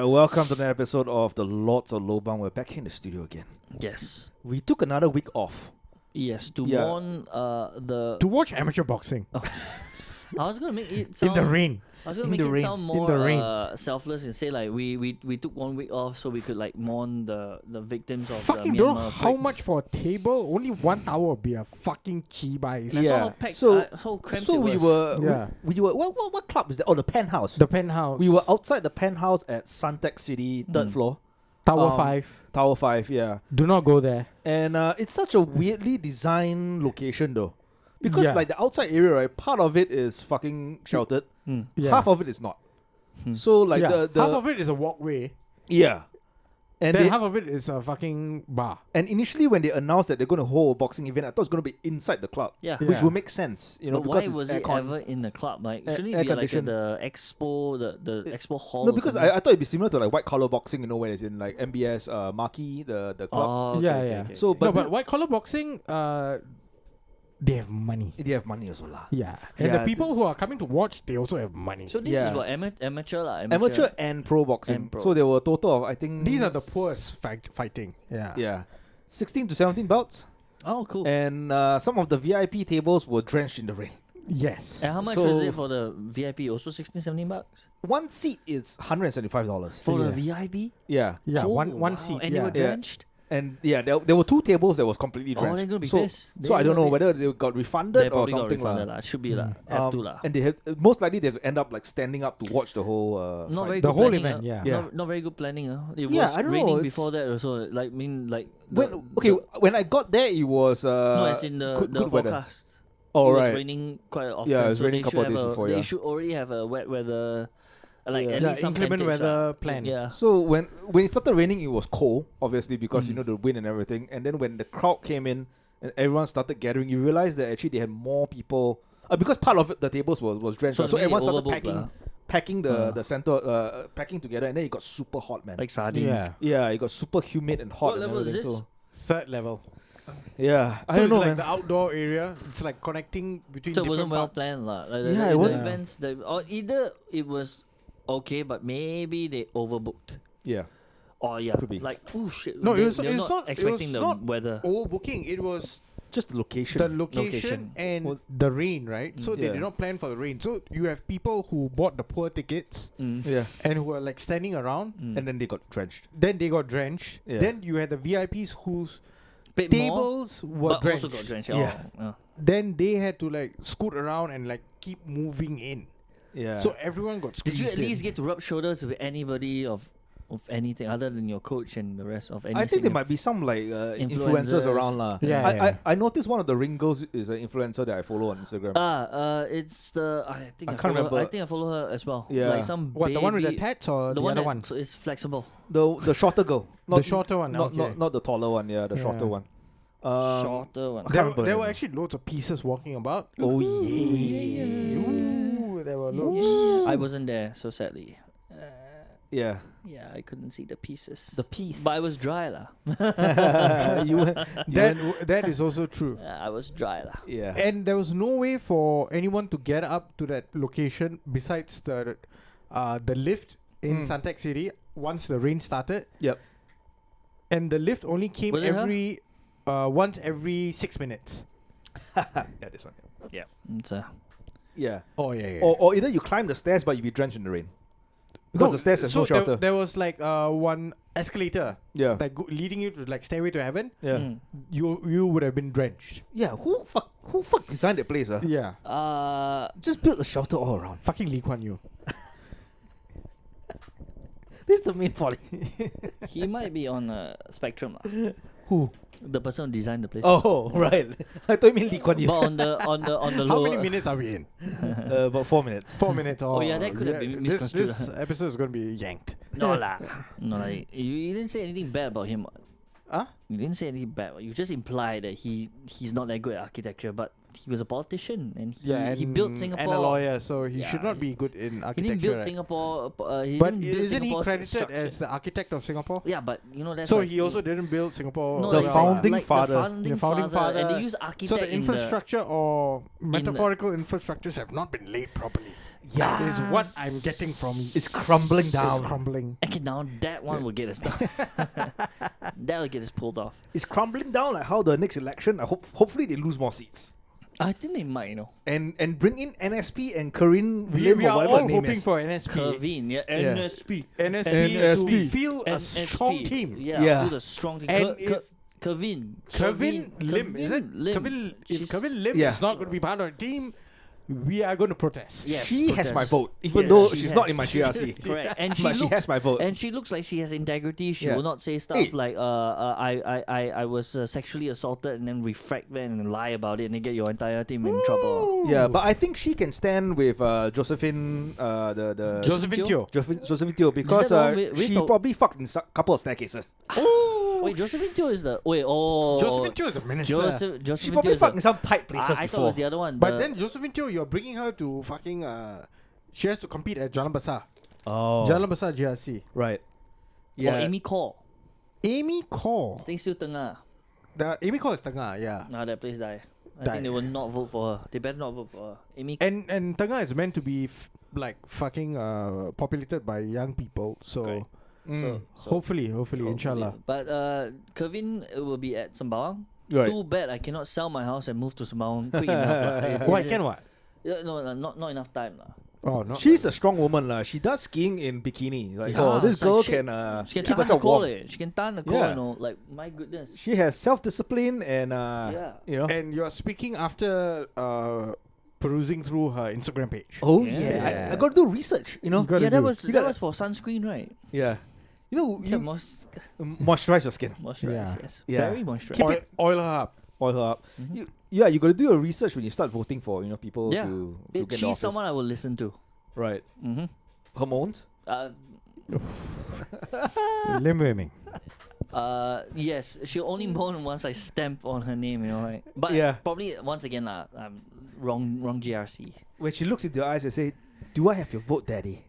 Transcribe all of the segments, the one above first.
Welcome to the episode of the Lords of Lobang. We're back here in the studio again. Yes. We took another week off. Yes, to Yeah. mourn the... To watch amateur boxing I was going to make it sound... in the rain. I was going In to the make it rain. sound In the rain. more selfless and say like we took 1 week off so we could like mourn the victims of Fucking the don't know Myanmar how plague. much for a table. Only 1 hour would be a fucking cheebye. That's Yeah. how packed, So- how cramped So it we was. were, Yeah. we were. What club is that? Oh, the Penthouse. The penthouse. We were outside the Penthouse at Suntec City, third floor, Tower um, 5. Tower 5. Yeah, Do not go there. and it's such a weirdly designed location though, because Yeah. like the outside area, right? Part of it is fucking sheltered. Yeah. Half of it is not. Hmm. So like yeah. the half of it is a walkway. yeah, and Then they, half of it is a fucking bar. and initially when they announced that they're going to hold a boxing event, I thought it was going to be inside the club. Yeah. Which Yeah. would make sense, you know, But because why was it's it aircon. ever in the club? Like, Air- shouldn't air it be like at conditioned. the expo, the expo hall? No, or because something? I thought it'd be similar to like white collar boxing, you know, when it's in like MBS, Marquee, the club. Oh, okay, Yeah, okay, yeah. okay, So, okay. but No, but white collar boxing, they have money. They have money also lah. Yeah. And Yeah, the people who are coming to watch, they also have money. So this Yeah. is what amateur lah. Amateur and pro boxing. And pro. So there were a total of I think These are the poorest fighting. Yeah. Yeah, 16 to 17 bouts, Oh, cool. and some of the VIP tables were drenched in the rain. Yes. And how much So- was it for the VIP? Also 16, 17 bucks? One seat is $175. For Yeah. the VIP? Yeah, Yeah, Oh, one wow. seat. And yeah. they were drenched? and yeah, there were 2 tables that was completely Oh, drenched. they're going to be so, pissed. so I don't know whether they got They refunded or probably got something refunded lah. lah. Should be lah. Have to lah. And they have most likely they have end up like standing up to watch the whole. Not fight. very The good whole planning, event, yeah. Yeah. Not very good planning. It Yeah, was I don't know, raining it's- before that also. Like, the, When I got there, it was no, as in good the weather. forecast. Oh it was right. raining quite often. Yeah, it was so raining they couple should of days have before, They yeah. should already have a wet weather, like Yeah. at Yeah, least some inclement tentage weather lah. plan. Yeah. So when it started raining, it was cold, obviously because you Mm. know the wind and everything. And then when the crowd came in and everyone started gathering, you realized that actually they had more people because part of it, the tables was drenched. So So, maybe everyone started overbooked packing Ah. the center, packing together, and then it got super hot, man. like sardines. Yeah. Yeah, it got super humid and hot. What and level is everything, this? So, Third level. yeah, I So don't it's know, like man. the outdoor area. It's like connecting between So it different wasn't well parts. planned lah. Like Yeah, the it wasn't. events, or either it was okay, but maybe they overbooked. Yeah, Or yeah, Could be. like oh shit. No, they're it's not expecting it the was not weather. overbooking. It was just the location. the location and Was- the rain, right? So they Yeah. did not plan for the rain. So you have people who bought the poor tickets Mm. Yeah, and who were like standing around. Mm. and then they got drenched. Then they got drenched. Yeah. Then you had the VIPs whose Bit more, tables were but drenched. also got drenched. Yeah. Oh. Then they had to like scoot around and like keep moving in. Yeah. So everyone got Did squeezed you at least in. get to rub shoulders with anybody of anything other than your coach and the rest of any? I think there significant- might be some like influencers Influencers. around lah. Yeah, I, yeah. I noticed one of the ring girls is an influencer that I follow on Instagram. It's the I think I I, can't follow her, remember. I think I follow her as well. Yeah. Like some What, the one with the baby- tats or the one other that one? is flexible. The shorter girl. The shorter one, Not, okay. not the taller one. Yeah, the shorter Yeah. one. Shorter one. I can't There, remember there her were name. actually loads of pieces walking about. Oh yeah. Ooh, there were loads. I wasn't there, so sadly. Yeah. Yeah, I couldn't see the pieces. The piece. But I was dry lah. That is also true. I was dry lah. Yeah. And there was no way for anyone to get up to that location besides the lift in Mm. Suntec City once the rain started. Yep. And the lift only came Was it her? once every 6 minutes. Yeah, this one. Yeah. It's Yeah. Oh yeah. Or either you climb the stairs but you be drenched in the rain. Because the stairs has no so shelter. there was like one escalator Yeah. like leading you to like Stairway to Heaven. Yeah. Mm. You would have been drenched. Yeah. Who fuck designed that place? Yeah. Just build a shelter all around. Fucking Lee Kuan Yew. This is the main point. He might be on a spectrum lah. Who? The person who designed the place. Oh, right. I thought you meant Lee Kuan Yew. But on the How lower. many minutes are we in? About 4 minutes. 4 minutes. Oh, yeah, that could have been This misconstrued. episode is going to be yanked. No lah. No, like, you didn't say anything bad about him. Huh? You didn't say anything bad. You just implied that he's not that good at architecture, but he was a politician and he built Singapore. and a lawyer, so he should Yeah, not be good in He architecture. didn't build right? Singapore. He But didn't build isn't he Singapore's credited structure. as the architect of Singapore? Yeah, but you know that's So like, he also didn't build Singapore. no, The like, founding like father. The founding father, and they use architect So the in infrastructure or metaphorical infrastructures have not been laid properly. Yeah, is what I'm getting from. It's crumbling down. It's crumbling. Okay, now that one will get us done. That will get us pulled off. It's crumbling down like how the next election, hopefully they lose more seats. I think they might, you know. And bring in NSP and Corinne We Lim or are whatever her all name hoping is. for NSP. Kevin, yeah, Yeah. NSP. NSP to NSP. feel a NSP. strong team. Yeah, Yeah. feel a strong team. And if Kevin Lim, is it? Lim. If She's- Kevin Lim Yeah. is not going to be part of the team, we are going to protest. Yes, She has my protest. vote, even Yes, though she she's has. not in my GRC. Correct, and she But she looks, has my vote. and she looks like she has integrity. She Yeah. will not say stuff Hey. like I was sexually assaulted and then refract that and lie about it and then get your entire team in trouble. Yeah, but I think she can stand with Josephine, the Josephine Teo. Josephine Teo because the one with she the- probably fucked in a couple of staircases. Wait, Josephine Teo is the Josephine Teo is a minister. She Josephine probably Teo is fucked the, in some tight places I thought it before. was the other one. But the- then Josephine Teo, you're bringing her to fucking. She has to compete at Jalan Besar. Oh, Jalan Besar GRC. right. or Yeah, Amy Cole. Amy Cole. I think still Tengah. The Amy Cole is Tengah, yeah. Nah, that place die. I Die. think they will not vote for her. They better not vote for her. Amy. And Tengah is meant to be like fucking populated by young people. So Correct. Mm. hopefully, inshallah. But Kevin will be at Sembawang. Right. Too bad I cannot sell my house and move to Sembawang quick enough. Lah. Why can what? Yeah, no, not enough time. Lah. Oh no. She's a strong woman, lah. She does skiing in bikini. Like, Yeah, oh, this it's like girl shit. can She can keep tahan the herself cold. warm. She can tahan the cold, Yeah. you know. Like, my goodness. She has self-discipline and Yeah. you know. And you're speaking after perusing through her Instagram page. Oh Yeah. yeah, I got to do research. You know. You gotta Yeah, that do. was You that gotta- was for sunscreen, right? Yeah. You know, Yeah, you moisturize your skin, moisturize, Yeah. yes. Yeah. Very moisturized. Keep Oil her up. oil her up. Mhm. You got to do your research when you start voting for people Yeah. to get into She's office. someone I will listen to. Right. Mm-hmm. Hormones. Lim Wei Ming. Yes, she'll only moan once I stamp on her name, you know, like. But Yeah. probably once again, wrong GRC. When she looks into your eyes and say, "Do I have your vote, Daddy?"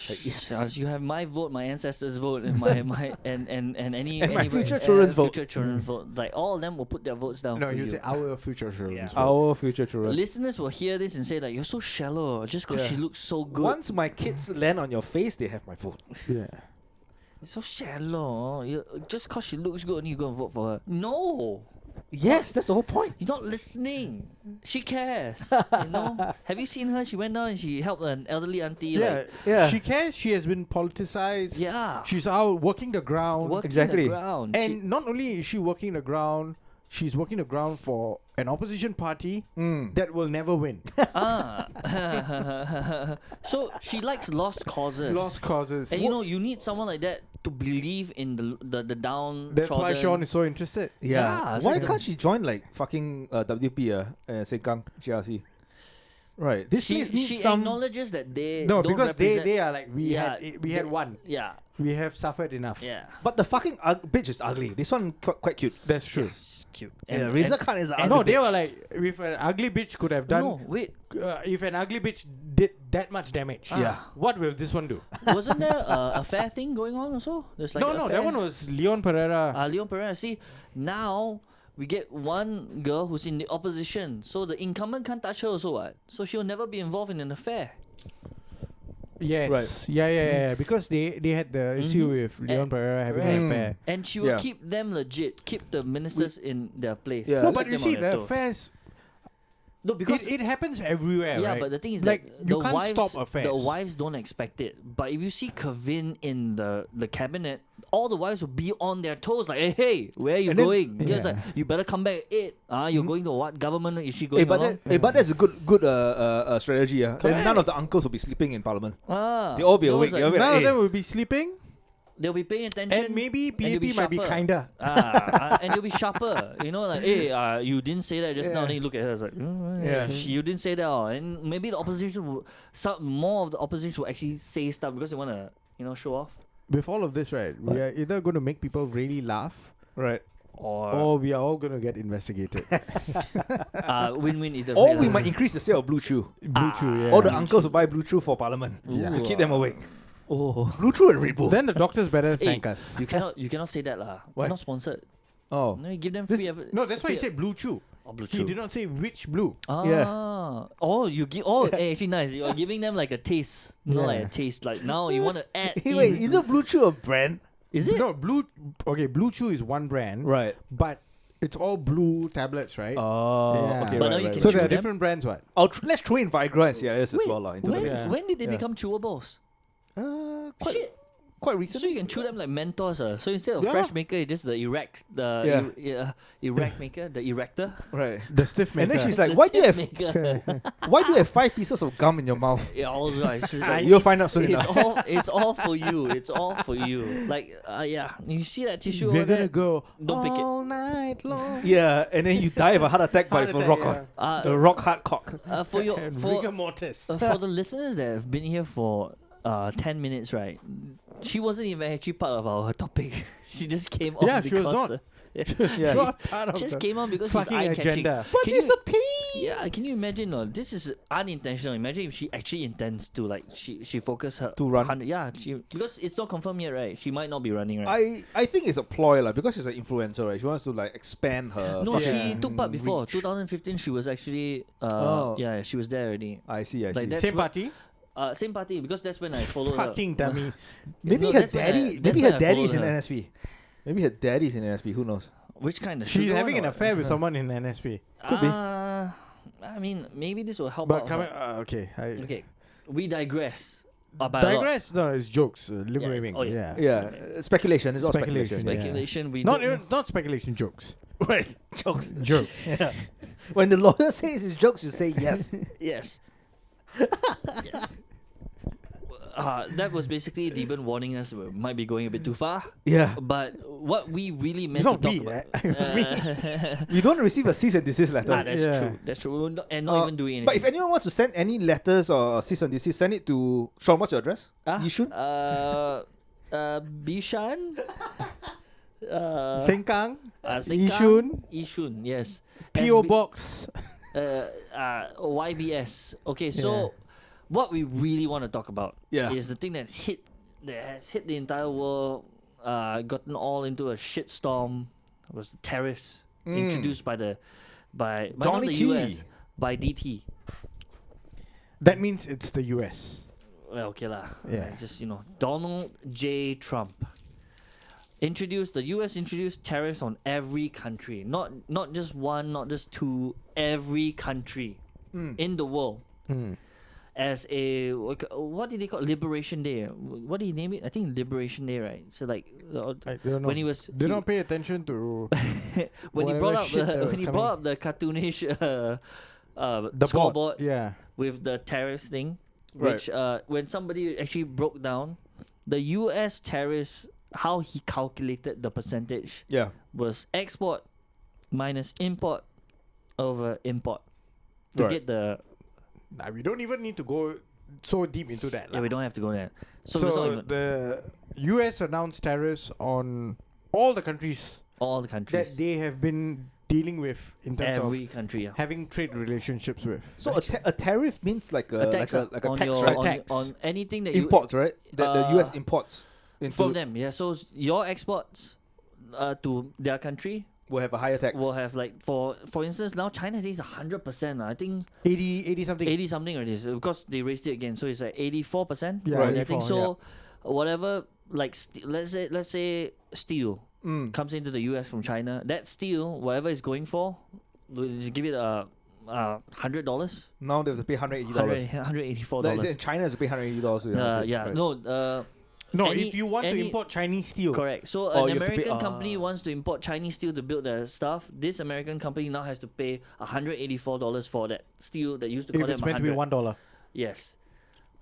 Yes. You have my vote, my ancestors' vote, and my and any And my any future children's vote. Future children's vote. Like all of them will put their votes down No, for you you. say our future children. Yeah. Our future children. Listeners will hear this and say like, "You're so shallow just because Yeah. she looks so good." Once my kids land on your face, they have my vote. Yeah. It's so shallow. Just because she looks good, and you go and vote for her. No, Yes, that's the whole point. you're not listening. She cares. You know. Have you seen her? She went down and she helped an elderly auntie. Yeah. Like, Yeah. She cares. She has been politicized. yeah. She's out working the ground. Working Exactly. the ground. And not only is she working the ground, she's working the ground for an opposition party that will never win. So she likes lost causes. Lost causes. And you know, you need someone like that to believe in the down. That's why Sean is so interested. Yeah, it's Why like the- can't she join like fucking WP Sengkang GRC? Right. This She, place needs she some. acknowledges that they No, don't because represent- they are like we Yeah, had one. Yeah, We have suffered enough. yeah. But the fucking bitch is ugly. This one quite cute. That's true. It's cute. Yeah, Reza Khan is an ugly. No, they bitch. were like, if an ugly bitch could have done, No, wait. if an ugly bitch did that much damage, Yeah. what will this one do? Wasn't there a fair thing going on also? There's like No, that one was Leon Pereira. Leon Pereira. See, now we get one girl who's in the opposition, so the incumbent can't touch her also, what? So she'll never be involved in an affair. Yes. Right. Yeah. Because they had the issue with Leon And- Pereira having right. an affair. And she will Yeah. keep them legit, keep the ministers in their place. Yeah. No, Keep but you them see, on their the toes. affairs, No, because it happens everywhere, yeah, right? but the thing is like, that you the can't wives, stop affairs. the wives don't expect it. But if you see Kevin in the cabinet, all the wives will be on their toes, like, hey, where are you And then- going? It's like, Yeah. you better come back at 8. You're going to what government is she going Hey, but, along? but that's a good strategy. Then Correct. none of the uncles will be sleeping in Parliament. They They all be awake. They'll be None like, of hey. them will be sleeping, they'll be paying attention. and maybe and you'll PAP might be sharper. kinder. And you'll be sharper. You know, like, hey, you didn't say that just now. Yeah. Then you look at her, it's like, Yeah. you didn't say that. And maybe the opposition will, more of the opposition will actually say stuff because they want to, show off. With all of this, right, we are either going to make people really laugh, Right. or we are all going to get investigated. Win-win either Or way we lah. might increase the sale of Blue Chew. Blue Chew, yeah. All the uncles will buy Blue Chew for Parliament Yeah. to keep them awake. Oh, Blue Chew and Red Bull. Then the doctors better Hey, thank us. you cannot say that lah. Why? We're not sponsored. Oh. No, you give them This- free. no, that's why free you said Blue Chew. Or blue He chew. did not say which blue. Ah. Oh, you give. Oh, actually nice. You are giving them like a taste. Not like a Yeah. taste. Like now you want to add. Wait, in. is it Blue Chew a brand? Is it? No, blue. Okay, Blue Chew is one brand, Right. but it's all blue tablets, right? Oh, Yeah. okay, But right, now you right, can so right. there are chew them? different brands, what? Let's throw in Viagra and CIS as Wait, well, into the when, mix. Yeah. when did they Yeah. become chewables? Quite, Shit. quite So recently. you can chew them like Mentos. So instead of Yeah. fresh maker, it's just the erect, erect maker, the erector. Right. The stiff And maker. then she's like, The why do you stiff have maker. why do you have 5 pieces of gum in your mouth? Yeah, all right. She's like, You'll find out soon it's enough. it's all for you. It's all for you. Like, yeah. You see that tissue We're over there? gonna go Don't pick it. all night long. Yeah, and then you die of a heart attack by Heart the attack, rock, yeah. the rock hard cock. For your And for rigor mortis. for the listeners that have been here for 10 minutes, right? She wasn't even actually part of our topic. She just came on Yeah, she because was not. Yeah. Not part of just the came on because she's fucking eye-catching. agenda. But Can she's you- a pea. Yeah, can you imagine? No, this is unintentional. Imagine if she actually intends to like she focus her To run. 100 yeah, because it's not confirmed yet, right? She might not be running, right? I think it's a ploy, like, because she's an influencer, right? She wants to like expand her. No, Yeah. she took part before. reach. 2015, she was actually Oh. yeah, she was there already. I see. Like see. that's Same what- party? Same party because that's when I followed her. Fucking dummies. Maybe No, her that's when I- daddy. that's Maybe when her I daddy's in followed her. NSP. Maybe her daddy's in NSP. Who knows? Which kind of? She's sugar having one an or- affair with someone in NSP. Could be. I mean, maybe this will help But out. coming, her. okay. Okay, we digress. By a lot. Digress? No, it's jokes. Liberating. Oh, yeah. Yeah. Yeah, speculation. It's all Speculation, speculation. yeah. Speculation. We Not don't even, not speculation, jokes. Right. Jokes. Jokes. Yeah. When the lawyer says it's jokes, you say yes. Yes. Yes. That was basically Deben warning us we might be going a bit too far. Yeah. But what we really meant It's to not talk me, about. You don't receive a cease and desist letter. That's Yeah. true. That's true. We will not, and not even doing anything. But if anyone wants to send any letters or cease and desist, send it to Sean. What's your address? Yishun? Bishan. Sengkang, Sengkang, Yishun, yes. P.O. SB Box. YBS. Okay, so what we really want to talk about Yeah. is the thing that has hit the entire world, gotten all into a shitstorm. Was the tariffs introduced by not Donny the T. US, by DT. That means it's the US. Well, okay lah. Yeah. Just Donald J. Trump the US introduced tariffs on every country, not just one, not just two, every country in the world. As a what did they call it? Liberation Day? What did he name it? I think Liberation Day, right? So like I don't know. when he was They don't pay attention to when he whatever brought up shit that the was when he coming. brought up the cartoonish the scoreboard board. Yeah. with the tariffs thing, Right. which when somebody actually broke down the US tariffs, how he calculated the percentage Yeah. was export minus import over import to Right. get the. Nah, we don't even need to go so deep into that. Yeah, lah. we don't have to go there. So, So, it's not even the US announced tariffs on all the countries all the countries, that they have been dealing with in terms every country. Yeah. of having trade relationships with. So a tariff means like a tax like a on tax, your, right? on, Tax. on anything that Imports, right? That the US Uh, imports into from them. Yeah, so your exports to their country will have a higher tax. will have like for instance now China is 100%. I think 80 something. 80 something already because they raised it again, so it's like 84%. Yeah, Right. I think 84, so. Whatever, like let's say steel Mm. comes into the US from China. That steel, whatever it's going for, we'll just give it $100. Now they have to pay $180. $184. In China, it's to pay $180 to the United States, Yeah, right? no. No, Any- if you want to any- import Chinese steel, Correct. So Oh, an you have to pay- American company wants to import Chinese steel to build their stuff. This American company now has to pay $184 for that steel that used to if cost it's them meant to be $100. $1. Yes.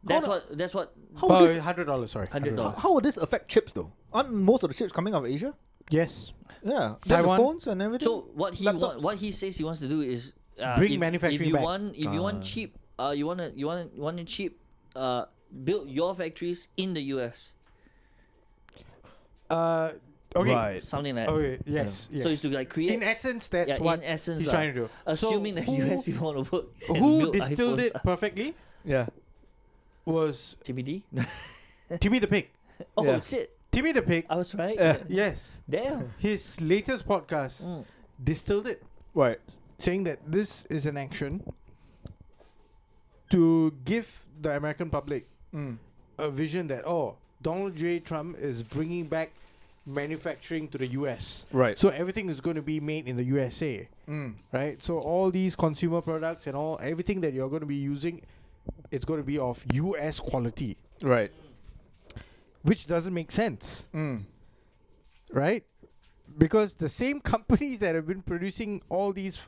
How That's what How will this $100, sorry. $100. how will this affect chips though? Aren't most of the chips coming out of Asia? Yes. Yeah, then the Taiwan. phones and everything. So Laptops. what he says he wants to do is Bring if manufacturing you back. want cheap you want to cheap build your factories in the US. Okay. Right. Something like that. Okay. Yes. So Yes. it's to like create in essence, that's yeah, what in essence he's trying to do. assuming So that US people want to work and who build distilled iPhones. it perfectly Yeah. was TBD. Timmy the Pig. Oh Yeah. shit! Timmy the Pig. I was right. Yeah. Yes. Damn. His latest podcast distilled it. Right. saying that this is an action to give the American public a vision that, oh, Donald J. Trump is bringing back manufacturing to the US. Right. So everything is going to be made in the USA. Right? So all these consumer products and everything that you're going to be using, it's going to be of US quality. Right. Which doesn't make sense. Right? Because the same companies that have been producing all these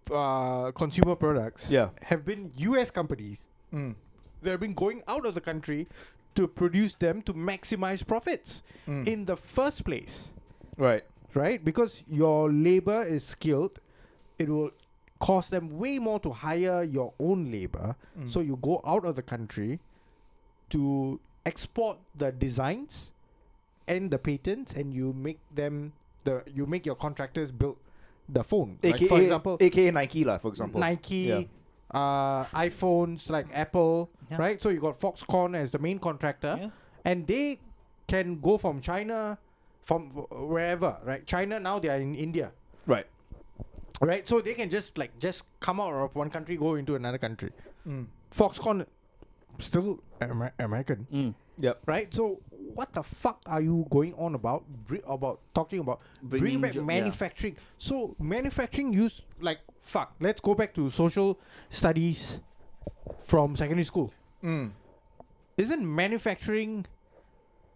consumer products have been US companies. They have been going out of the country to produce them to maximize profits in the first place. Right. Right? Because your labor is skilled, it will cost them way more to hire your own labor. So you go out of the country to export the designs and the patents, and you make them you make your contractors build the phone. AKA, like for example, AKA Nike lah, for example. Nike, iPhones like Apple, right? So you got Foxconn as the main contractor, and they can go from China, from wherever, right? China now they are in India, Right. right? So they can just come out of one country, go into another country. Foxconn still American, Yep. right? So what the fuck are you going on about talking about bring back manufacturing? So manufacturing use fuck. Let's go back to social studies from secondary school. Isn't manufacturing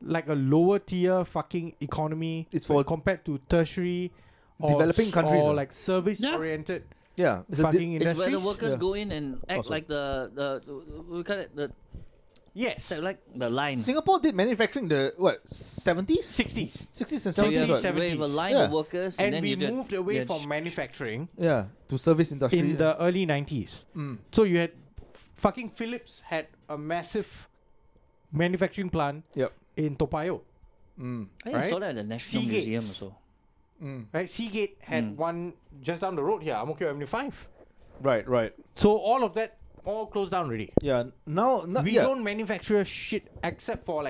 like a lower tier fucking economy? It's for compared to tertiary developing countries, or or like service oriented Yeah. It's fucking It's where industries. the workers Yeah. go in and act Also. like the we call it the yes, like the line. Singapore did manufacturing the 70s, 60s. 60s and So 70s. you have, right? 70s. we have a line Yeah. of workers, And then we you did, moved away you had from manufacturing Yeah, to service industry. in the early 90s. So you had fucking Philips had a massive manufacturing plant Yep. in Toa Payoh, I think I right? saw that at the National Seagates. Museum also. right? Seagate had one just down the road here, Ang Mo Kio Avenue 5. Right, right. So all of that all closed down already. Yeah, now We yeah. don't manufacture shit except for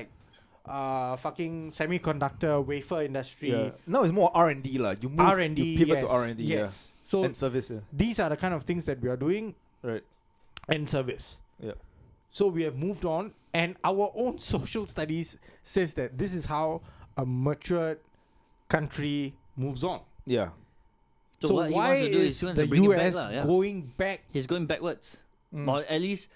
fucking semiconductor wafer industry. Yeah. Now it's more R&D lah. You move, R&D, you pivot yes, to R&D, yes. yeah. So And service, yeah. these are the kind of things that we are doing, Right. and service. Yeah. So we have moved on, and our own social studies says that this is how a matured country moves on. Yeah. So, what he why wants to do is is he wants the to bring it US back, yeah. going back? He's going backwards. Or at least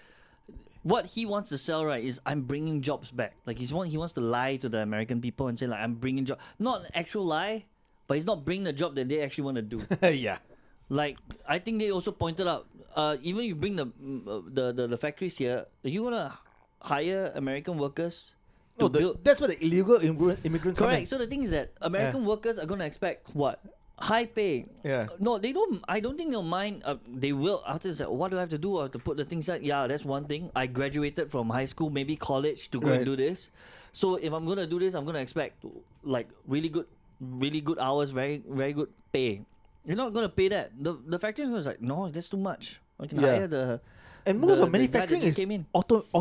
what he wants to sell, right, is I'm bringing jobs back. Like he wants to lie to the American people and say like I'm bringing job, not an actual lie, but he's not bringing the job that they actually want to do. Yeah. Like I think they also pointed out, even you bring the factories here, you wanna hire American workers to No, build. that's where the illegal immigrants come in. Correct. So the thing is that American workers are gonna expect what? High pay. Yeah. No, they don't. I don't think they'll mind. They will. After it's like, what do I have to do? I have to put the things out. Yeah, that's one thing. I graduated from high school, maybe college, to go and Right. do this. So if I'm gonna do this, I'm gonna expect like really good hours, very very good pay. You're not gonna pay that. The factory's gonna say, no, that's too much. I can Yeah. hire the. And most the of guy that manufacturing just is came in. automated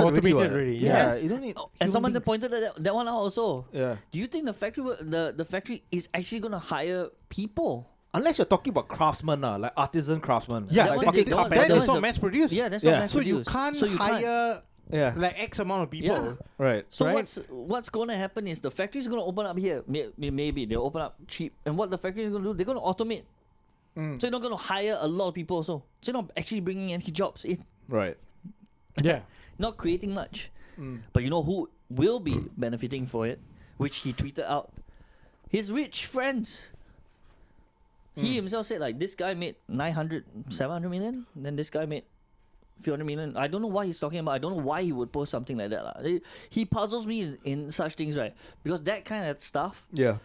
Automated what? already, Yeah, yes. you don't need. And human someone beings. pointed that one out also. Yeah. Do you think the factory is actually gonna hire people? Unless you're talking about craftsmen, like artisan craftsmen. Yeah, That like one fucking they don't- carpenters. That that is one's not a- mass produced. Yeah, that's Yeah. not mass So you produced. can't So you can't. hire Yeah. like X amount of people. Yeah. Right. So Right? what's going to happen is the factory's going to open up here. Maybe they'll open up cheap. And what the factory is going to do, they're going to automate. So you're not going to hire a lot of people also. So you're not actually bringing any jobs in. Right. Yeah. Not creating much. But you know who will be benefiting for it? Which he tweeted out. His rich friends. He himself said like this guy made 900, 700 million. Then this guy made a few hundred million. I don't know why he's talking about. I don't know why he would post something like that. He puzzles me in such things, right? Because that kind of stuff Yeah.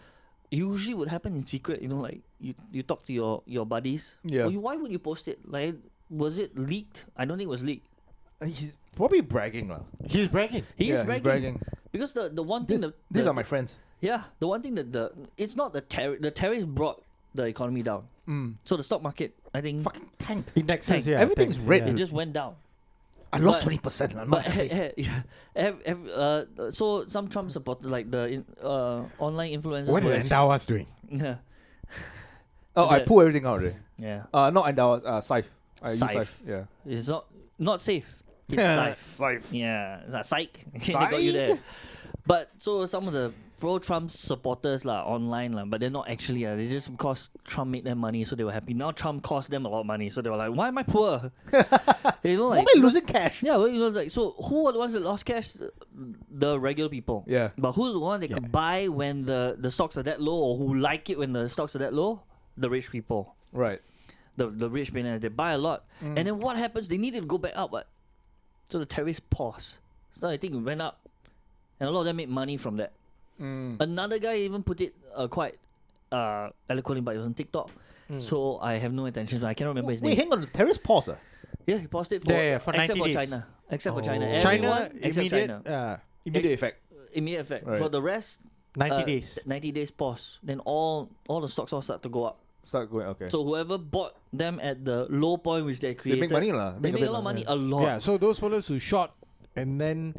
usually would happen in secret. You know, like you talk to your buddies. Yeah. Or why would you post it? Like, was it leaked? I don't think it was leaked. He's probably bragging lah. He's bragging. He is Yeah, he's bragging. bragging. Because the one thing These are my friends. the one thing that it's not the tariffs brought the economy down. So the stock market, I think, Fucking tanked. Indexes, Tank. yeah. Everything's tank, red. yeah. it just went down. I lost But- 20%. I'm But not happy. so some Trump supporters, like the online influencers, What were is Endow us doing? actually- Oh, I that- pull everything out already. Yeah. No, and our scythe. I use Scythe. scythe. Yeah. It's not safe. It's scythe. Scythe. Yeah, it's like psych. They got you there. But so some of the pro-Trump supporters online but they're not actually. They just because Trump made them money, so they were happy. Now Trump cost them a lot of money, so they were like, "Why am I poor?" You know, Why like am I losing cash? yeah, well, you know, like so who were the ones that lost cash? The regular people. Yeah. But who's the one that could buy when the stocks are that low, or who like it when the stocks are that low? The rich people. Right. The rich billionaires, they buy a lot. And then what happens? They needed to go back up, but so the tariffs pause. So I think it went up. And a lot of them made money from that. Another guy even put it quite eloquently, but it was on TikTok. So I have no intention. I cannot remember his Wait, name. hang on. The terrorist pause. Yeah, he paused it for, for except 90 for days. China. Except for China. Oh. China Everyone except China. Immediate effect. Immediate effect. Right. For the rest, 90 days. 90 days pause. Then all the stocks all start to go up. Start going. Okay. So whoever bought them at the low point which they they created, make money lah. They make a lot of money. A lot. Yeah, so those fellas who short and then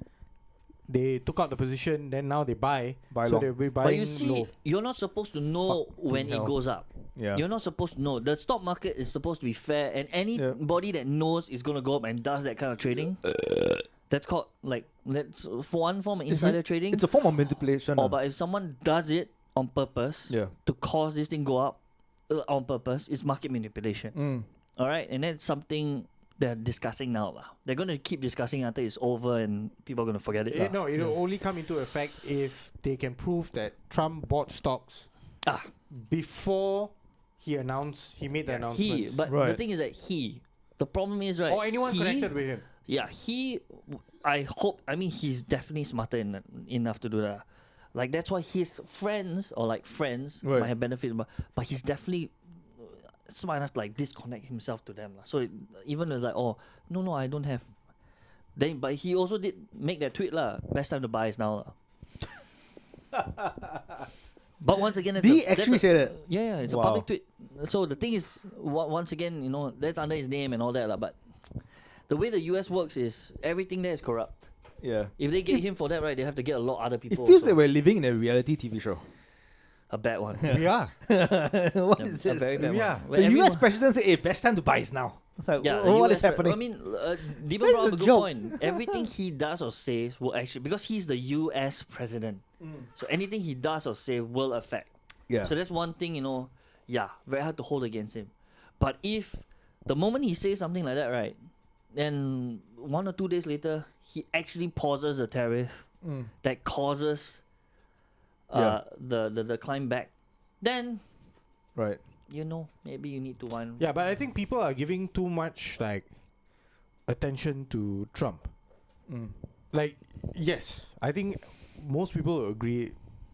they took out the position, then now they buy. Buy so long. they'll be buying But you see, low. you're not supposed to know when hell. it goes up. Yeah. You're not supposed to know. The stock market is supposed to be fair, and anybody that knows is gonna go up and does that kind of trading, that's called that's for one form of insider trading. It's a form of manipulation. But if someone does it on purpose to cause this thing go up on purpose, it's market manipulation. All right, and that's something they're discussing now. They're gonna keep discussing until it's over and people are gonna forget it. No, it'll only come into effect if they can prove that Trump bought stocks before he made the announcement. But the Right. thing is that the problem is, right? Or anyone connected with him. Yeah, he's definitely smarter enough to do that. Like, that's why his friends, friends, Right. might have benefited, but he's definitely smart enough to, disconnect himself to them. So even it's no, I don't have. Then, but he also did make that tweet, best time to buy is now. But once again, He actually said it. Yeah, it's a Wow. public tweet. So the thing is, once again, that's under his name and all that, but the way the US works is everything there is corrupt. Yeah. If they get him for that, right, they have to get a lot of other It people. feels also. like we're living in a reality TV show. A bad one. We are. What Yeah, is a this? very bad Yeah. one. Where The US everyone- president said, "Hey, best time to buy is now." It's like, Yeah, what the is happening? I mean, Dibon Where's brought up the a good joke? point. Everything he does or says will actually, because he's the US president, so anything he does or say will affect. Yeah. So that's one thing, very hard to hold against him. But if the moment he says something like that, right, then 1 or 2 days later, he actually pauses the tariff that causes the climb back, then Right. maybe you need to one. Yeah, but I think people are giving too much attention to Trump. Yes, I think most people will agree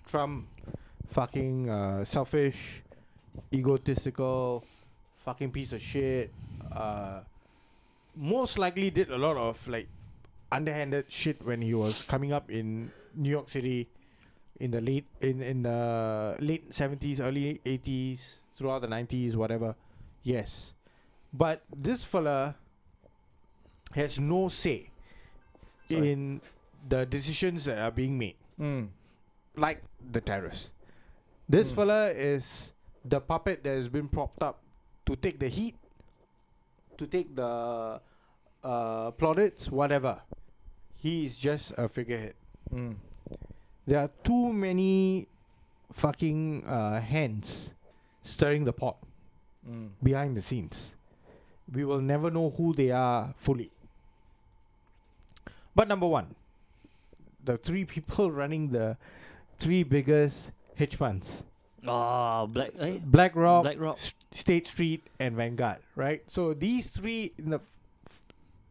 Trump fucking selfish, egotistical, fucking piece of shit. Most likely did a lot of underhanded shit when he was coming up in New York City in the late 70s, early 80s, throughout the 90s, whatever. Yes. But this fella has no say in the decisions that are being made. Like the tariffs. This fella is the puppet that has been propped up to take the heat, to take the plaudits, whatever. He is just a figurehead. There are too many fucking hands stirring the pot behind the scenes. We will never know who they are fully. But number one, the 3 people running the 3 biggest hedge funds. BlackRock, State Street, and Vanguard, right? So these 3,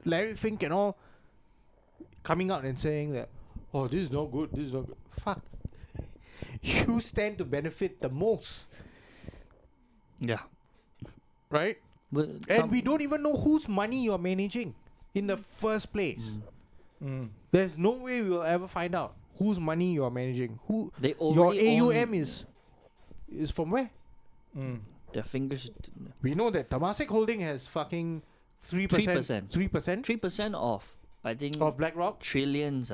Larry Fink and all, coming out and saying that, oh, this is not good, this is not good. Fuck. You stand to benefit the most. Yeah. Right? But And we don't even know whose money you're managing in the first place. There's no way we will ever find out whose money you're managing. They Your already AUM own is from where? their fingers. We know that Temasek Holding has fucking 3%. 3%. 3% 3% off. I think of BlackRock. trillions.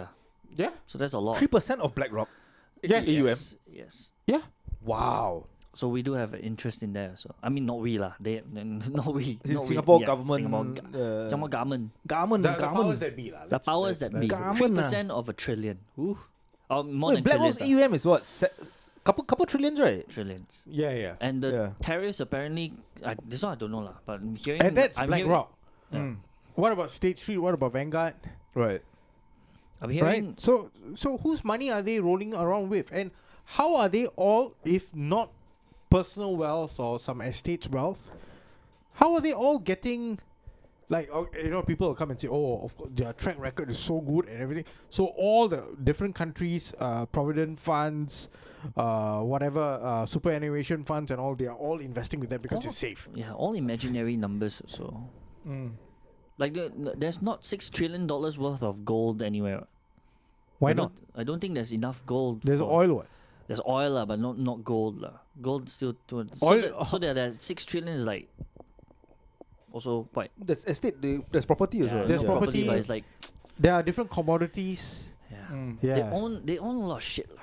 Yeah. So that's a lot. 3% of BlackRock. Yes. AUM. Yes. Yeah. Wow. So we do have an interest in there. So I mean, not we lah. They not we. Is it not we. Singapore Yeah, government? Singapore government. The powers Government. that be. The powers that be. Government 3% of a trillion. Ooh. Or more Wait, than BlackRock's trillions. EUM is what? Couple trillions, right? Trillions. Yeah. And the Yeah. tariffs apparently, this one I don't know lah. But I'm hearing. And that's I'm hearing- BlackRock. Yeah. What about State Street? What about Vanguard? Right. I'm hearing. Right. So whose money are they rolling around with, and how are they all, if not personal wealth or some estate's wealth, how are they all getting? Like, people will come and say, "Oh, of course, their track record is so good and everything." So all the different countries, provident funds, whatever, superannuation funds, and all, they are all investing with them because it's safe. Yeah, all imaginary numbers. So, like, there's not $6 trillion worth of gold anywhere. Why not? I don't think there's enough gold. There's for- oil. What? There's oil lah, but not gold lah. Gold still too. Oil- So that 6 trillion is like also quite. There's estate. There's property as well. There's no property. but it's like There are different commodities. yeah. Yeah. They own a lot of shit lah.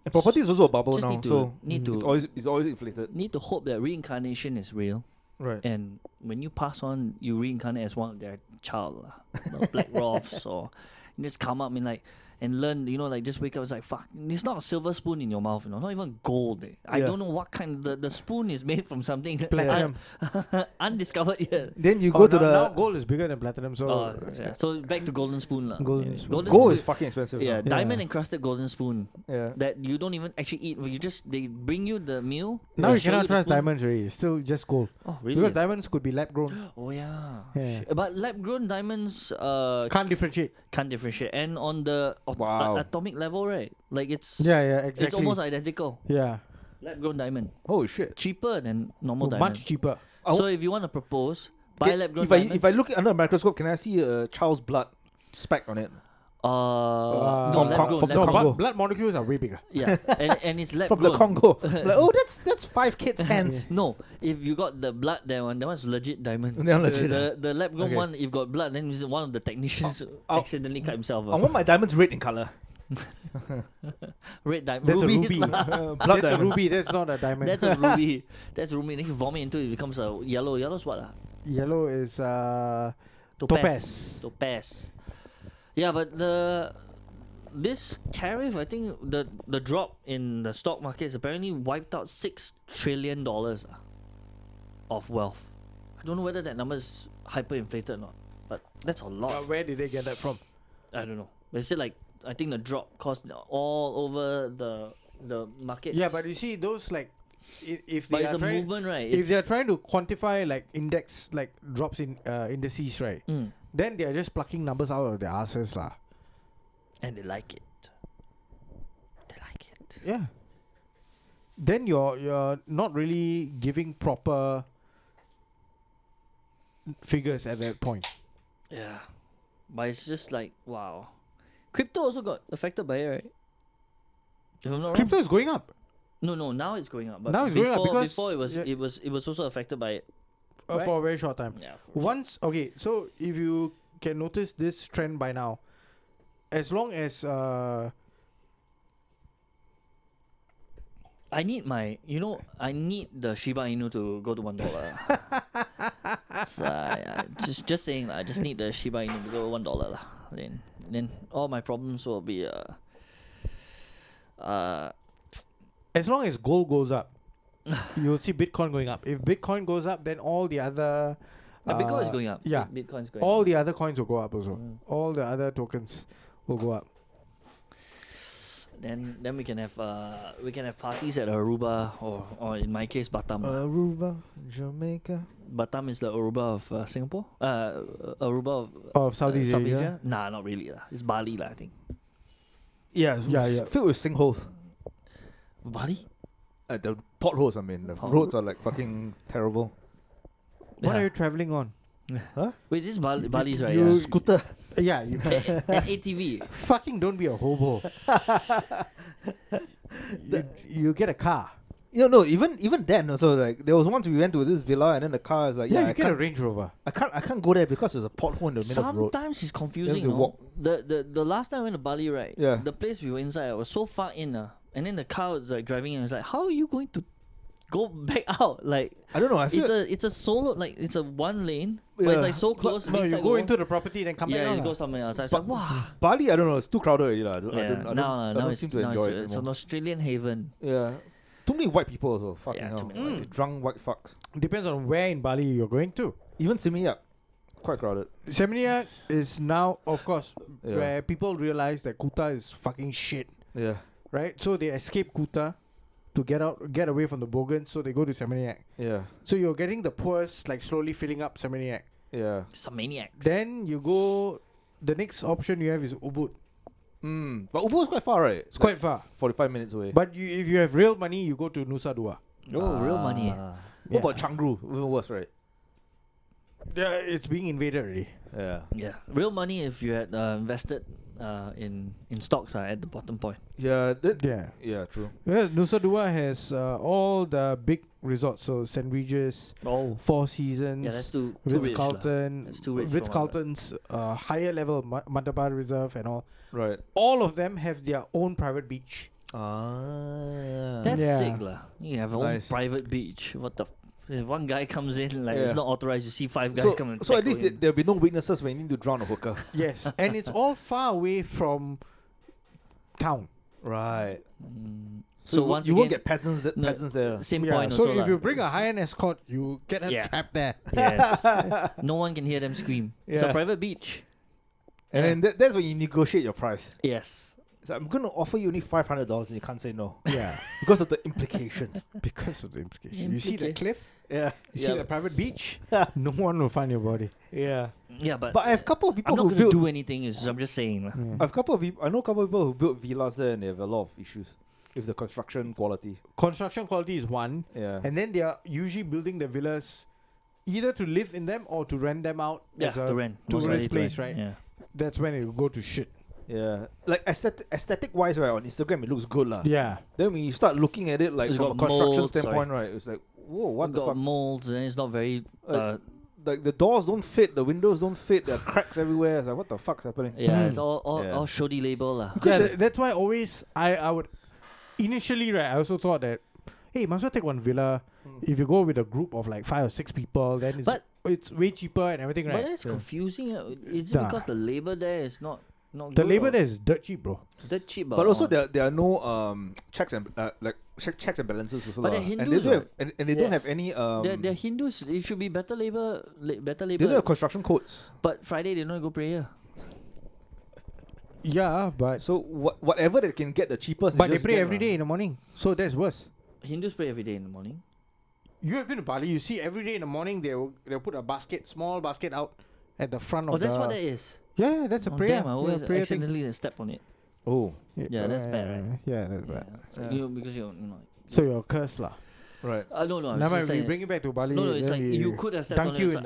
And property is also a bubble Just now, need to- so need to- it's always inflated. Need to hope that reincarnation is real, Right. and when you pass on, you reincarnate as one of their child lah. Black Roths, or you just come up and learn, like just wake up, it's like, fuck, it's not a silver spoon in your mouth, not even gold. I Yeah. don't know what kind, the spoon is made from something Platinum. undiscovered yet. Then you go to now the gold is bigger than platinum, so Yeah. So back to golden spoon lah. Golden spoon. gold is fucking expensive. yeah, now. diamond encrusted golden spoon Yeah. that you don't even actually eat. They bring you the meal. now they you show cannot the trust spoon. diamonds already. It's still just gold. Oh really? Because diamonds could be lab grown. Oh yeah. Yeah. Shit. But lab grown diamonds Can't differentiate. can't differentiate, and on the Wow. atomic level, right? Like it's Yeah, exactly. it's almost identical. yeah. Lab grown diamond, Holy shit. cheaper than normal diamond. Much cheaper. So if you want to propose, buy Okay, lab grown if I diamonds. if I look under a microscope, can I see a child's blood speck on it? no, From lab Con- grown, from lab the grown. Congo. Blood molecules are way bigger. Yeah, and it's lab From grown. the Congo. Like, oh, that's 5 kids' hands. No, if you got the blood, that one's legit diamond. They're legit, The lab grown Okay. one, if got blood, then one of the technicians I'll- accidentally cut himself. I want my diamonds red in color. Red diamond. That's a Rubies ruby. lah. Blood That's a diamond. ruby. That's not a diamond. That's a ruby. That's ruby. Then you vomit into it, becomes a yellow. Yellow's what? Yellow is Topaz. Topaz. Yeah, but this tariff, I think the drop in the stock market has apparently wiped out $6 trillion of wealth. I don't know whether that number is hyperinflated or not, but that's a lot. where did they get that from? I don't know. But it's still like, I think the drop caused all over the market. Yeah, but you see those like if but they it's are a trying, movement, right? if they are trying to quantify like index like drops in indices, right? Then they are just plucking numbers out of their asses lah. And they like it. They like it. Yeah. Then you're not really giving proper figures at that point. Yeah. But it's just like, wow. Crypto also got affected by it, right? If I'm not wrong. Crypto is going up. No, now it's going up. But Now it's going up before- because- before yeah. it was also affected by it. Right. For a very short time. Yeah. Once, okay, so if you can notice this trend by now, as long as I need the Shiba Inu to go to $1. So, just saying, I just need the Shiba Inu to go $1 lah. Then all my problems will be as long as gold goes up, you'll see Bitcoin going up. If Bitcoin goes up, then all the other Bitcoin is going up. yeah. Bitcoin's going all up. the other coins will go up also. All the other tokens will go up. Then we can have parties at Aruba or in my case Batam. Aruba, Jamaica. Batam is the Aruba of Singapore. Aruba Of Southeast South Asia. Asia. Nah, not really lah. It's Bali lah, I think. Yeah, Yeah. filled with sinkholes. Bali? The potholes, I mean. The Pot- roads are like fucking terrible. What Yeah. are you traveling on? Wait, this is Bali's right? you- Yeah. Scooter. Yeah, you An ATV. fucking don't be a hobo. you get a car. No, even then also, like, there was once we went to this villa and then the car is like, Yeah, I you get a can't, Range Rover. I can't go there because there's a pothole in the middle of the road. Sometimes it's confusing. to No? walk. The last time I went to Bali, right? Yeah. The place we were inside was so far in, and then the car was like driving in. It's like, how are you going to go back out? Like, I don't know. I feel it's a solo, like it's a one lane, but it's like so close. No, you go into the property then come back yeah, out. just go lah. somewhere else. It's like, wow. Bali. I don't know. It's too crowded already, lah. Yeah, I now don't it's seem to enjoy it it's an anymore. Australian haven. Yeah, too many white people also. Fucking Yeah, too hell. many white people. Drunk white fucks. Depends on where in Bali you're going to. Even Seminyak, quite crowded. Seminyak is now, of course, Yeah. where people realize that Kuta is fucking shit, Yeah, right? So they escape Kuta to get away from the Bogans, so they go to Seminyak. yeah, So you're getting the poors like slowly filling up Seminyak. yeah. Some maniacs. Then you go, the next option you have is Ubud. But Ubud's quite far, right? It's quite far. 45 minutes away. But if you have real money, you go to Nusa Dua. real money. What about Canggu? Even worse, right? Yeah, it's being invaded already. Yeah. Yeah, real money if you had invested in stocks at the bottom point. Yeah. Yeah. Yeah. True. Yeah, Nusa Dua has all the big resorts. So St. Regis, Oh, Four Seasons, yeah, that's too rich. Ritz Carlton, That's too rich for Ritz my Carlton's higher level Matabar Reserve and all. Right. All of them have their own private beach. That's Yeah. sick lah. You have your own Nice. private beach. What the? If one guy comes in, like Yeah. it's not authorized. You see five guys So, come and so at tackle least him. there'll be no witnesses when you need to drown a hooker. Yes, and it's all far away from town. Right. So you, once you won't again, get peasants there. same Yeah, point so also if lah. you bring a high-end escort, you get her Yeah. trapped there. Yes. No one can hear them scream. It's a Yeah. private beach. And Yeah. then that's when you negotiate your price. Yes. So I'm going to offer you only $500 and you can't say no Yeah, because of the implication. because of the implication. You see the cliff? Yeah. You yeah. see the private beach? No one will find your body. Yeah. Yeah, but But I have a couple of I'm people not who going to built. do anything. I'm just saying lah. I have a couple of people. I know a couple of people who built villas there and they have a lot of issues with the construction quality. Construction quality is one, Yeah. and then they are usually building the villas either to live in them or to rent them out Yeah, as a to rent. tourist Most likely to place, rent. right? Yeah. That's when it will go to shit. Yeah. Like aesthetic wise, right, on Instagram it looks good lah. Yeah. Then when you start looking at it like It's from a got construction mold, standpoint, right, it's like, whoa, what the got fuck? molds and it's not very. Like the doors don't fit, the windows don't fit, there are cracks everywhere. It's like, what the fuck's happening? Yeah, Mm. it's all Yeah. shoddy label lah. Because Yeah. that's why always I would initially, right, I also thought that, hey, might as well take one villa. If you go with a group of like 5 or 6 people, then it's way cheaper and everything, But right? that's Yeah. confusing. Is it Nah. because the labor there is not The good labor or there is dirt cheap, bro. that cheap? But also there are no checks and checks and balances also But lah. they're and they Hindus, don't have, right? and they don't Yes. have any they're Hindus. It should be better labor. Better they don't labor. have construction codes. But Friday they don't go prayer. Yeah, but So whatever they can get the cheapest. they just pray get every lah. day in the morning. So that's worse. Hindus pray every day in the morning. You have been to Bali, you see every day in the morning they'll put a small basket out at the front of Oh, that's the what that is. Yeah, that's a Oh, prayer. damn, I always prayer thing. accidentally step on it. Oh, Yeah, that's bad, right? Yeah, that's bad. Yeah. So Yeah. because you know. So you're cursed lah. right. No, I was Never just mind, we saying. bring it back to Bali. No, it's then like we you could have stepped dunk on you it. in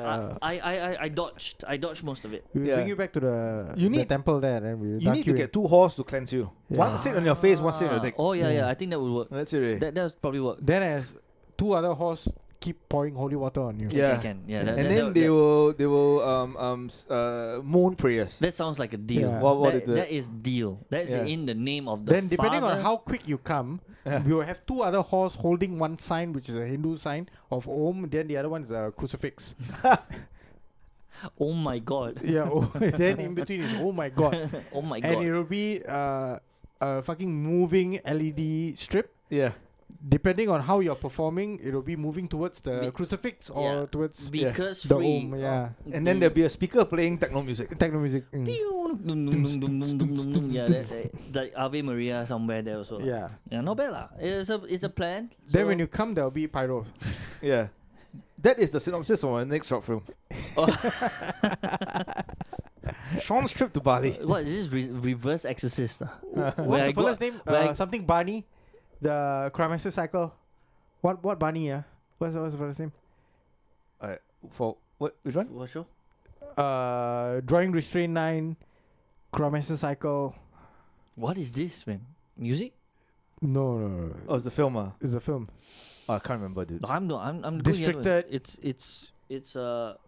So I dodged most of it. We Yeah. bring you back to the You the need- temple there, then we You dunk need to in. get 2 horse to cleanse you. Yeah. One sit on your face, one sit on your dick. Oh yeah, Yeah. I think that would work. That's it. Really. That would probably work. Then as 2 other horse keep pouring holy water on you. Yeah. Can. Yeah, And that, And then that, they that, will moan prayers. that sounds like a deal. Yeah. What that, is it? that is deal. That's Yeah. in the name of the Then depending on Father. how quick you come, Yeah. we will have 2 other horse holding one sign, which is a Hindu sign of Om. Then the other one is a crucifix. Oh my God. Yeah. Oh, then in between is oh my god, Oh my and God. it will be a fucking moving LED strip. Yeah. Depending on how you're performing, it will be moving towards the Be- crucifix or yeah. towards Because the free. Om. Yeah. And then there'll be a speaker playing techno music. Techno music. Yeah, that's like Ave Maria somewhere there also. Yeah. Yeah, not bad lah. It's a plan. Then So- when you come, there'll be pyro. Yeah. That is the synopsis of my next short film. Sean's trip to Bali. What is this reverse exorcist? What's Where I the go- fella's name? where I- Something Barney, the Cremaster cycle. What Barney? Yeah. What's the fella's name? For what? Which one? What show? Drawing Restraint 9, Cremaster cycle. What is this, man? Music? No. Oh, it's the film. It's a film. Oh, I can't remember, dude. No, I'm going Districted. It's Is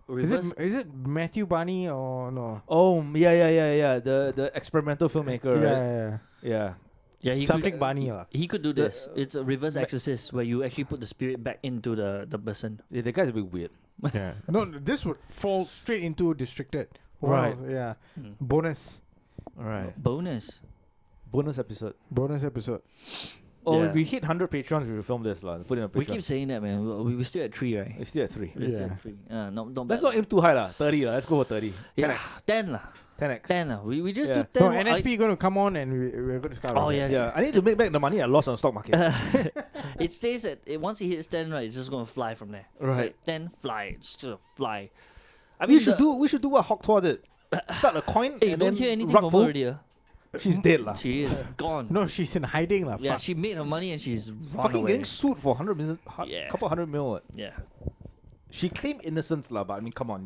reverse. it Matthew Barney or no? Oh, yeah. The experimental filmmaker, right? Yeah. Yeah. Yeah, Something bunny lah. He could do this. It's a reverse exorcist where you actually put the spirit back into the person. Yeah, the guy's a bit weird. Yeah. No, this would fall straight into Districted. Right. Wow, yeah. Mm. Bonus Bonus. Bonus episode. episode. Oh, Yeah. when we hit 100 patrons, we will film this lah. Put in a Patreon. We keep saying that, man. We're still at 3, right? We're still at 3. We're still Yeah. at 3. Not Let's bad. not aim too high lah. 30 lah. Let's go for 30. Yeah, 10x. 10 lah. 10x. 10 lah. We just Yeah. do 10. No, NSP going to come on and we're going to start. Oh, on yes. Yeah, I need to make back the money I lost on the stock market. It stays at once it hits 10, right? It's just gonna fly from there. It's Right. like 10 fly. It's just fly. I we should do what Hawk Tuah did. Start a coin Hey, and don't then hear anything rug from her pull. already. She's dead lah. She is gone. No, she's in hiding lah. Yeah, Fuck. she made her money and she's run Fucking away. getting sued for 100 million, Yeah. couple 100 mil. What? Yeah. She claimed innocence lah, but I mean, come on,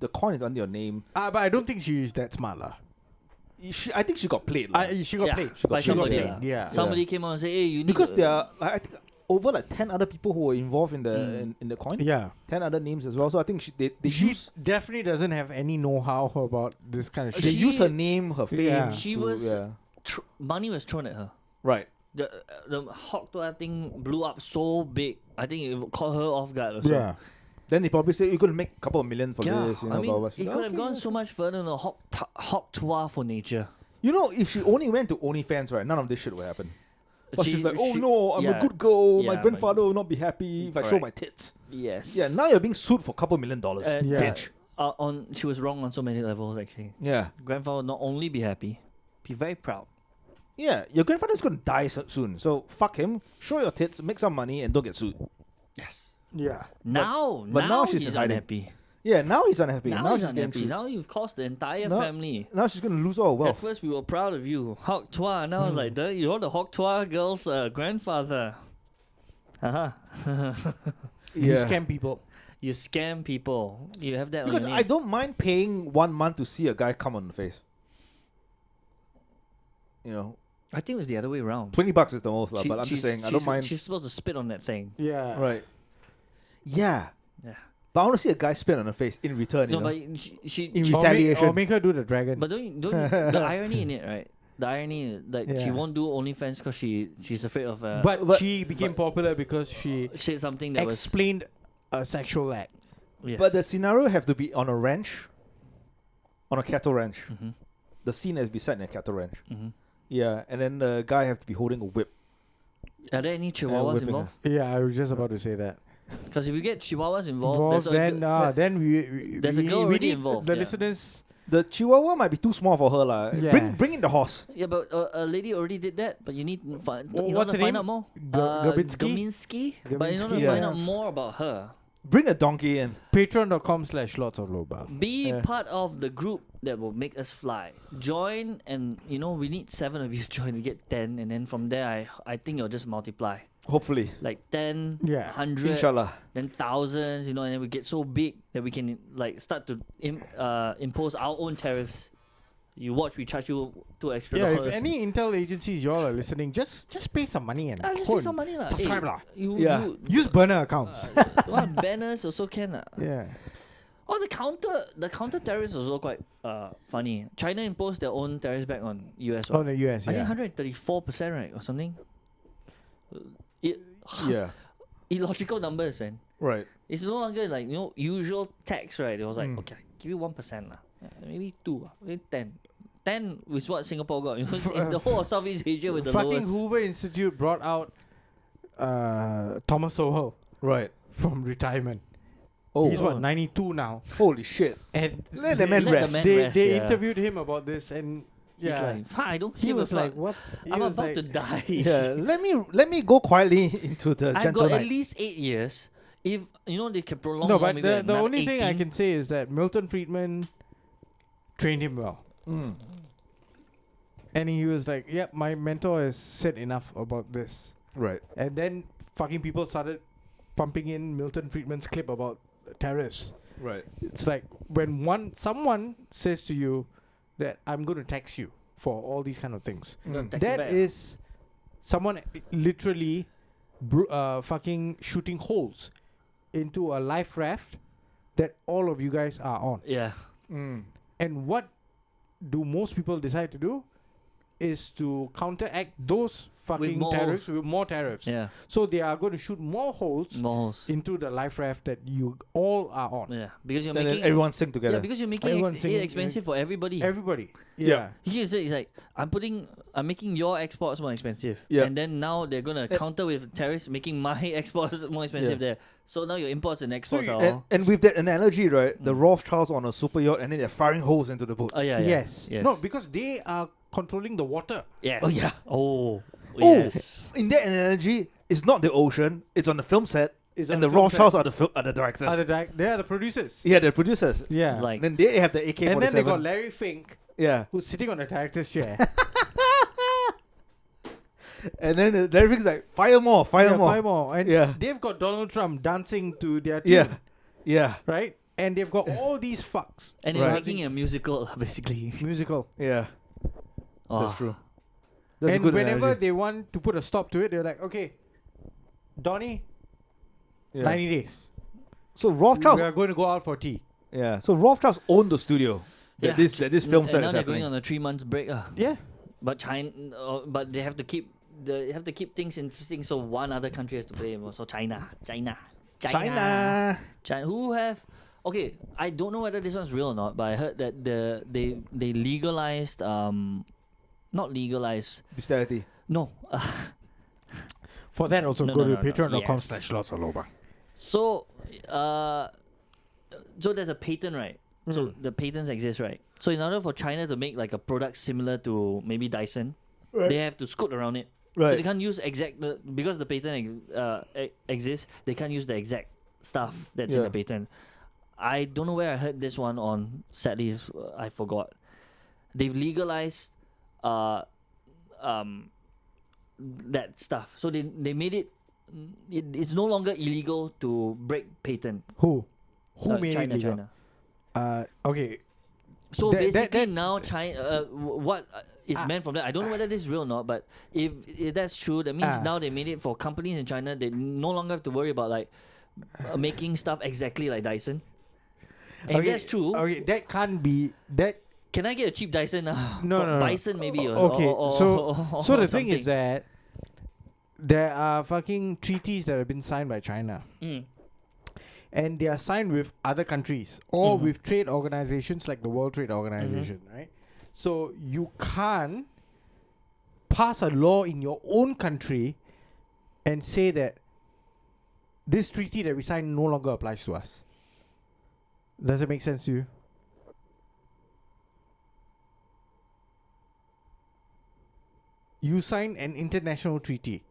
the coin is under your name. But I don't think she is that smart lah. I think she got played lah. She got played. She got By she got somebody. played. lah. Yeah. Somebody came out and said, hey, you need Because to, there are, like, I think, over like 10 other people who were involved in the in the coin. Yeah. 10 other names as well. So I think they She use definitely doesn't have any know-how about this kind of they shit. She- use her name, her fame. Yeah. She to- was- yeah. money was thrown at her. Right. The Hawk Tuah thing blew up so big. I think it caught her off guard also. Yeah. Then they probably say you're gonna make a couple of million for Yeah, this. You know, I mean, blah, blah, it blah. could have Okay, gone yeah. so much further than Hawk Tuah for nature. You know, if she only went to OnlyFans, right, none of this shit would happen. But she's like, oh she- no, I'm yeah, a good girl. yeah, My grandfather will not be happy if I show Correct. my tits. Yes. Yeah, now you're being sued for a couple $1 million. Yeah. Bitch. She was wrong on so many levels actually. Yeah. Grandfather will not only be happy, be very proud. Yeah, your grandfather's gonna die soon. So fuck him. Show your tits, make some money, and don't get sued. Yes. Yeah. but now she's he's hiding. unhappy. Yeah, now he's unhappy. Now he's she's getting unhappy. sued. Now you've cost the entire No. family. Now she's gonna lose all her At wealth. first we were proud of you, Hawk Tuah. Now it's like, you're the Hawk Tuah girl's grandfather. Haha. You Yeah. scam people. You scam people. You have that Because on your I name. don't mind paying 1 month to see a guy come on the face. You know, I think it was the other way around. $20 is the most, lah. But I'm just saying, I don't mind. She's supposed to spit on that thing. Yeah. Right. Yeah. Yeah. But I want to see a guy spit on her face in return. No, you know? but she In Or retaliation. make her do the dragon. But don't the irony in it, right? The irony that she Yeah. won't do OnlyFans because she's afraid of but she became popular because she said something that explained a sexual act. was. Yes. But the scenario have to be on a ranch, on a cattle ranch. Mhm. The scene has to be set in a cattle ranch. Mhm. Yeah, and then the guy have to be holding a whip. Are there any chihuahuas whipping involved? Yeah, I was just about to say that. Because if you get chihuahuas involved, Then we there's a girl we already need involved, The yeah. listeners. The Chihuahua might be too small for her, lah. Yeah. Bring in the horse. yeah, but a lady already did that. But you need to find. What's You want to her find out out more? Gabinski? Gabinski. But in order Gabinski, to find yeah. out more about her, Bring a donkey in. Patreon.com/lots of lobang. be Yeah. part of the group that will make us fly. Join, and we need 7 of you to join to get 10, and then from there, I think you'll just multiply Hopefully. like 10, Yeah. 100, Inshallah. then thousands, and then we get so big that we can like start to impose our own tariffs. You watch, we charge you $2 extra. Yeah, if any intel agencies y'all are listening, just pay some money and just go pay and some money lah. subscribe lah. Yeah. Use burner accounts. What banners also can lah. Yeah. Oh, the counter tariffs also quite funny. China imposed their own tariffs back on US. On the US, I yeah. think 134%, right, or something. Yeah. Illogical numbers, man. Right. It's no longer like usual tax, right? It was like, Mm. okay, give you 1% lah. Maybe 2, maybe 10. 10 is what Singapore got. In the whole of Southeast Asia with the Fucking lowest. Hoover Institute brought out Thomas Sowell Right. from retirement. Oh. He's what, 92 now. Holy shit. And Let the man Let the rest. man they rest, they yeah. interviewed him about this, and He's yeah, like, I don't he give was a like, fuck. "What?" He I'm was about like, to die. Yeah. Let me go quietly into the I've gentle got at night. least 8 years. If they can prolong. No, more, but maybe the another only thing I 18. can say is that Milton Friedman trained him well, Mm. and he was like, "Yep, my mentor has said enough about this." Right. And then fucking people started pumping in Milton Friedman's clip about tariffs. Right. It's like when someone says to you that I'm going to tax you for all these kind of things. Mm. Tax you That back. is someone literally fucking shooting holes into a life raft that all of you guys are on. Yeah. Mm. And what do most people decide to do? is to counteract those fucking more tariffs with more tariffs. Yeah. So they are going to shoot more holes Malls. into the life raft that you all are on. Yeah. Because you're And then making everyone sing together. Yeah, because you're making Everyone it singing- expensive for everybody. Everybody. Yeah. Yeah. You can say it's like I'm making your exports more expensive. Yeah. And then now they're gonna counter with tariffs, making my exports more expensive Yeah. there. So now your imports and exports are and, all. and with that analogy, right, the Mm. Rothschilds on a super yacht and then they're firing holes into the boat. Oh yeah, yeah. Yes. Yes. No, because they are controlling the water. Yes. Oh, yeah. Oh. Oh, Yes. in that analogy, it's not the ocean, it's on the film set, It's on and the film Rothschilds set. are the directors. They are the producers. Yeah, the producers. Yeah. Like And then they have the AK-47. and then they got Larry Fink, yeah. who's sitting on the director's chair. And then Larry Fink's like, fire more. Five more. And Yeah. they've got Donald Trump dancing to their tune. Yeah. Yeah. Right? And they've got all these fucks. and they're Right. making it a musical basically. Musical. Yeah. Oh. That's true. That's And a good whenever analogy. they want to put a stop to it, they're like, okay, Donnie, Yeah. 90 days. So We Rothschilds, are going to go out for tea. yeah. So Rothschilds own the studio. Yeah. That this film And set now is they're happening. going on a 3 months break. Yeah. But but they have to keep things interesting. So one other country has to play. So China. China. Who have? Okay, I don't know whether this one's real or not, but I heard that they legalized not legalized. Bestiality. No. For that, also No, go no, to no, no. patreon.com Yes. /lots of lobang. So so there's a patent, right? So the patents exist, right? So in order for China to make like a product similar to maybe Dyson, they have to scoot around it. So they Right. can't use because the patent exists. They can't use the exact stuff that's in Yeah. the patent. I don't know where I heard this one on. Sadly, I forgot. They've legalized that stuff. So they made it's no longer illegal to break patent. Who made China, it legal? China. Okay. So That- basically that- now China, what is meant from that? I don't know whether this is real or not, but if that's true, that means now they made it for companies in China. They no longer have to worry about like making stuff exactly like Dyson. And if that's true, Okay, that can't be that. can I get a cheap Dyson now? No, For no, no. Bison maybe. Or, Okay, or, so the or thing is something. that there are fucking treaties that have been signed by China, Mm. and they are signed with other countries or Mhm. with trade organizations like the World Trade Organization, right? So you can't pass a law in your own country and say that this treaty that we signed no longer applies to us. Does it make sense to you? You sign an international treaty,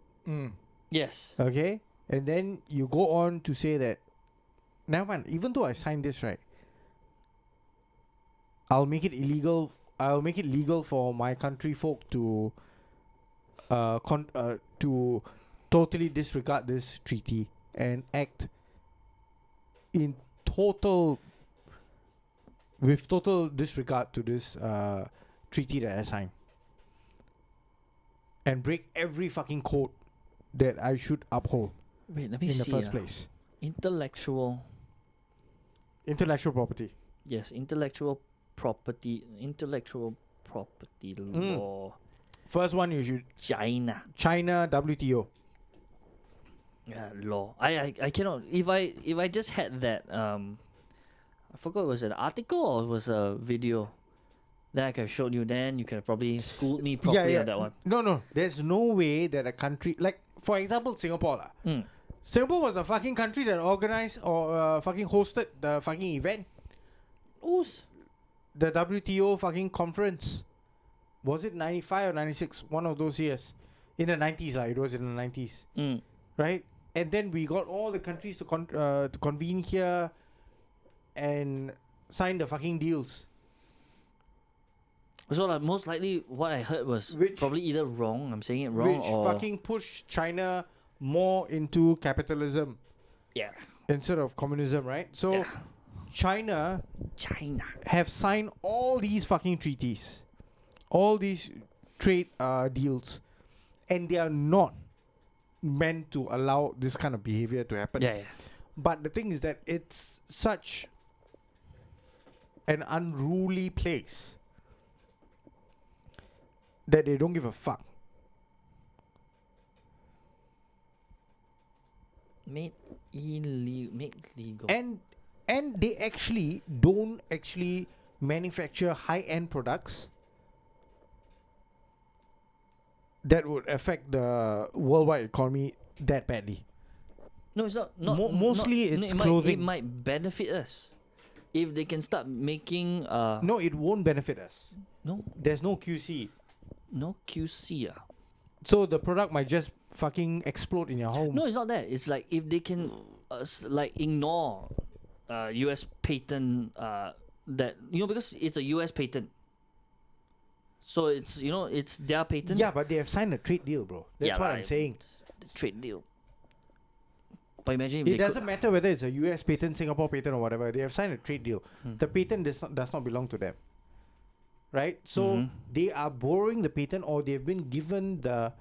Yes. okay? And then you go on to say that, never mind, even though I signed this, right, I'll make it illegal. I'll make it legal for my country folk to to totally disregard this treaty and act in with total disregard to this treaty that I signed, and break every fucking code that I should uphold Wait, let me in the see. first place. Intellectual. Intellectual property. Yes, intellectual property law. First one, you should China. China WTO. Yeah, law. I cannot. If I just had that I forgot, was it an article or was a video that I could have showed you, then you could have probably schooled me properly on that one. No. There's no way that a country like, for example, Singapore lah. Mm. Singapore was a fucking country that organized or fucking hosted the fucking event, Oops. the WTO fucking conference. Was it 95 or 96? One of those years. In the 90s lah. It was in the 90s, Mm. right? And then we got all the countries to convene here and sign the fucking deals. So like, most likely what I heard was Which- probably either wrong, I'm saying it wrong, Which or fucking pushed China more into capitalism yeah. instead of communism, right? So Yeah. China China. have signed all these fucking treaties, all these trade deals, and they are not meant to allow this kind of behavior to happen. Yeah. But the thing is that it's such an unruly place that they don't give a fuck. Made legal. And they actually don't actually manufacture high-end products that would affect the worldwide economy that badly. No, it's not. Mostly it's clothing. It might benefit us if they can start making. No, it won't benefit us. No. There's no QC. No QC. So the product might just fucking explode in your home. No, it's not that. It's like if they can, ignore, U.S. patent. That because it's a U.S. patent. So it's it's their patent. Yeah, but they have signed a trade deal, bro. That's what I'm saying. The trade deal. But imagine if It they doesn't matter whether it's a US patent, Singapore patent, or whatever. They have signed a trade deal. The patent does not belong to them. Right? So they are borrowing the patent, or they've been given the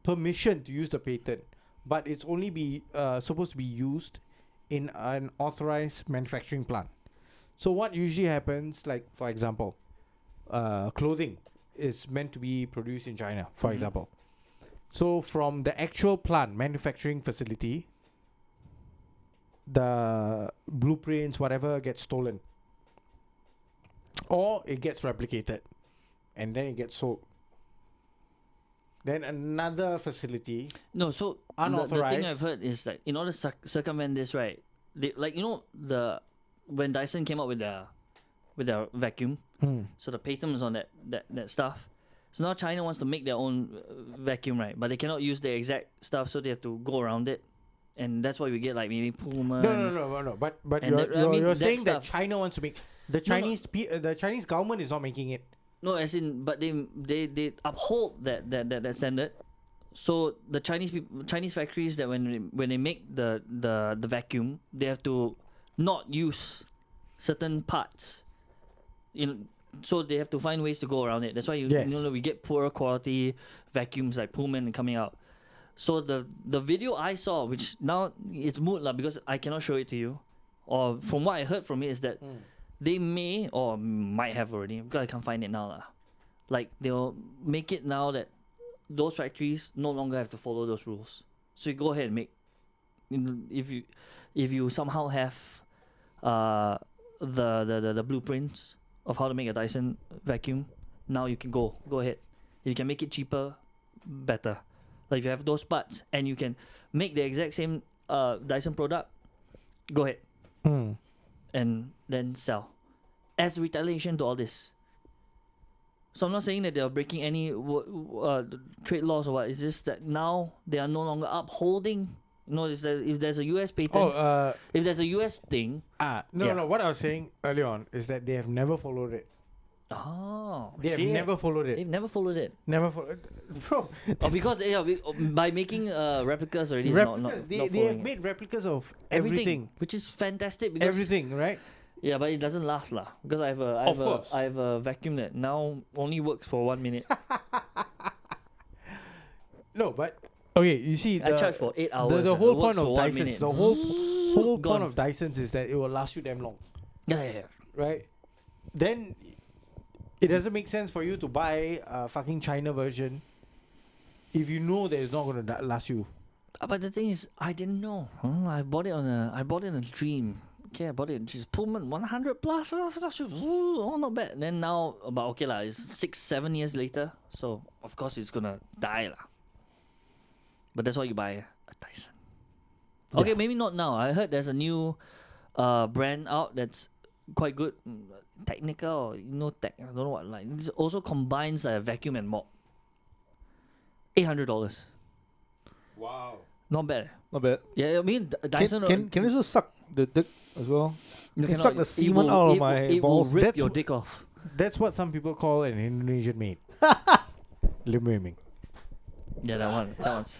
permission to use the patent. But it's only supposed to be used in an authorized manufacturing plant. So what usually happens, like for example, clothing is meant to be produced in China, for example. So from the actual plant, manufacturing facility, the blueprints, whatever, gets stolen. Or it gets replicated. And then it gets sold. Then another facility. No, so unauthorized. The thing I've heard is that in order to circumvent this, right? They, when Dyson came up with their vacuum, so the patent was on that stuff. So now China wants to make their own vacuum, right? But they cannot use the exact stuff, so they have to go around it. And that's why we get like maybe Puma. No. But you're saying that China wants to make the Chinese government is not making it. No, as in, but they uphold that standard. So the Chinese factories that when they make the vacuum, they have to not use certain parts. So they have to find ways to go around it. That's why we get poorer quality vacuums like Pullman coming out. So the video I saw, which now it's moot because I cannot show it to you, or from what I heard from it is that they may or might have already, because I can't find it now like they'll make it now that those factories no longer have to follow those rules. So you go ahead and make, if you somehow have the blueprints of how to make a Dyson vacuum, now you can go ahead. If you can make it cheaper, better. Like if you have those parts and you can make the exact same Dyson product, go ahead and then sell as retaliation to all this. So I'm not saying that they are breaking any trade laws or what. It's just that now they are no longer upholding. If there's a US patent, if there's a US thing. No. What I was saying earlier on is that they have never followed it. Oh, they have never followed it. They've never followed it. Never followed, bro. Because by making replicas already. They have made replicas of everything, which is fantastic. Because everything, right? Yeah, but it doesn't last lah. Because I have a vacuum that now only works for 1 minute. No, but okay, you see, I charge for 8 hours. The whole point of Dysons, Dysons, the whole point of Dysons is that it will last you damn long. Yeah. Right? Then it doesn't make sense for you to buy a fucking China version if you know that it's not going to last you. But the thing is, I didn't know. I bought it on a dream. Okay, I bought it. She's Pullman 100 plus. Oh, not bad. Then now, it's 6-7 years later. So of course it's gonna die lah. But that's why you buy a Dyson. Okay, maybe not now. I heard there's a new brand out that's quite good. Technica or tech. I don't know what. Like it also combines a vacuum and mop. $800. Wow. Not bad. Not bad. Yeah, I mean Dyson. Can you also suck the dick as well? You can suck the semen out of my it balls. Will rip your dick off. That's what some people call an Indonesian maid. Limwiming. Yeah, that one's.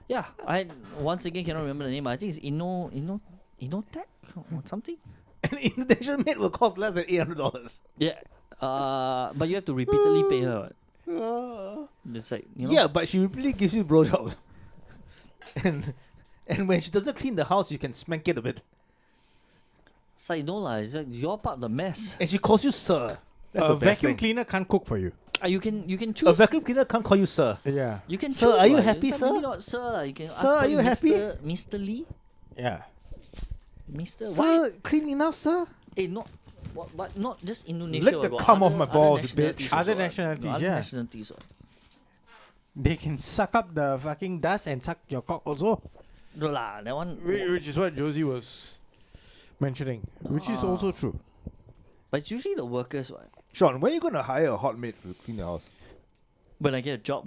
Yeah, I once again cannot remember the name. I think it's Innotech or something. An Indonesian maid will cost less than $800. Yeah, but you have to repeatedly pay her. It's like Yeah, but she repeatedly gives you blowjobs. and when she doesn't clean the house, you can smack it a bit. It's like no lah. It's like you're part of the mess. And she calls you sir. That's A the best vacuum thing. cleaner can't cook for you. You can A choose. vacuum cleaner can't call you sir. Yeah. You can Sir, choose. are you what. happy, It's sir? Maybe not sir. Lah. You can Sir, ask are you happy? Mr. Lee? Yeah. Mr. Why? Sir, clean enough, sir? Eh, not but not just Indonesia. Lick the but cum off other- my other balls, nationalities bitch. also, Other what. nationalities, No, other yeah. nationalities. What. They can suck up the fucking dust and suck your cock also. No lah, that one. Which is what Josie was mentioning. Which is also true. But it's usually the workers. What. Sean, when are you going to hire a hot maid to clean your house? When I get a job,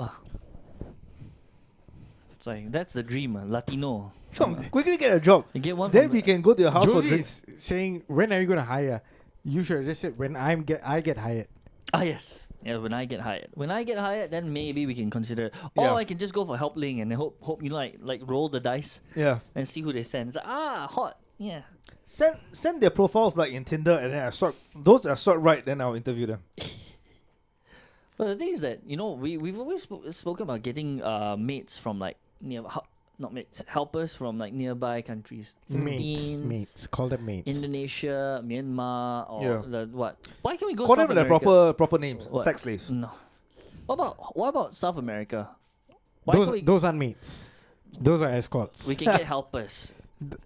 it's like that's the dream, Latino. Sean, quickly get a job. You get one. Then from we the- can go to your house for Josie drinks. is saying, when are you going to hire? You should have just said, when I get hired. Ah yes. Yeah, when I get hired. When I get hired, then maybe we can consider it. Or Yeah. I can just go for helpling and then hope you know, like roll the dice Yeah. and see who they send. It's like, hot. Yeah. Send their profiles like in Tinder, and then I sort those that are sort right. Then I'll interview them. But the thing is that we've always spoken about getting mates from like not mates, helpers from like nearby countries. Philippines, Mates. Call them mates. Indonesia, Myanmar, or Yeah. the what? Why can't we go Call South them their America? proper names. What? Sex slaves. No. What about South America? Why can't we, Those aren't mates. Those are escorts. we can get helpers?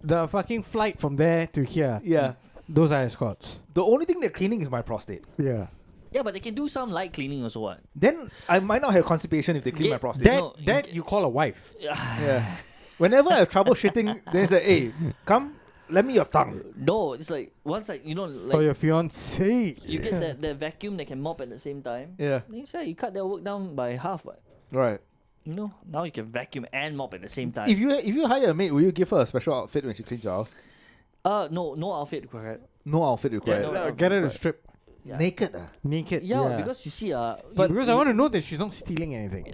The fucking flight from there to here, Yeah. those are escorts. The only thing they're cleaning is my prostate. Yeah. Yeah, but they can do some light cleaning also. What? Then I might not have constipation if they clean Get my prostate. That, No, that you call a wife. Yeah. Whenever I have trouble shitting, then it's like, hey, come, lend me your tongue. No, it's like once like Or like your fiance. you get that vacuum that can mop at the same time. Yeah. Then you say you cut their work down by half. What? Right. You know, now you can vacuum and mop at the same time. If you hire a maid, will you give her a special outfit when she cleans your house? No outfit required. No outfit required. no. Get her to strip. Yeah. Naked. Naked. Yeah, because you see, But because I want to know that she's not stealing anything.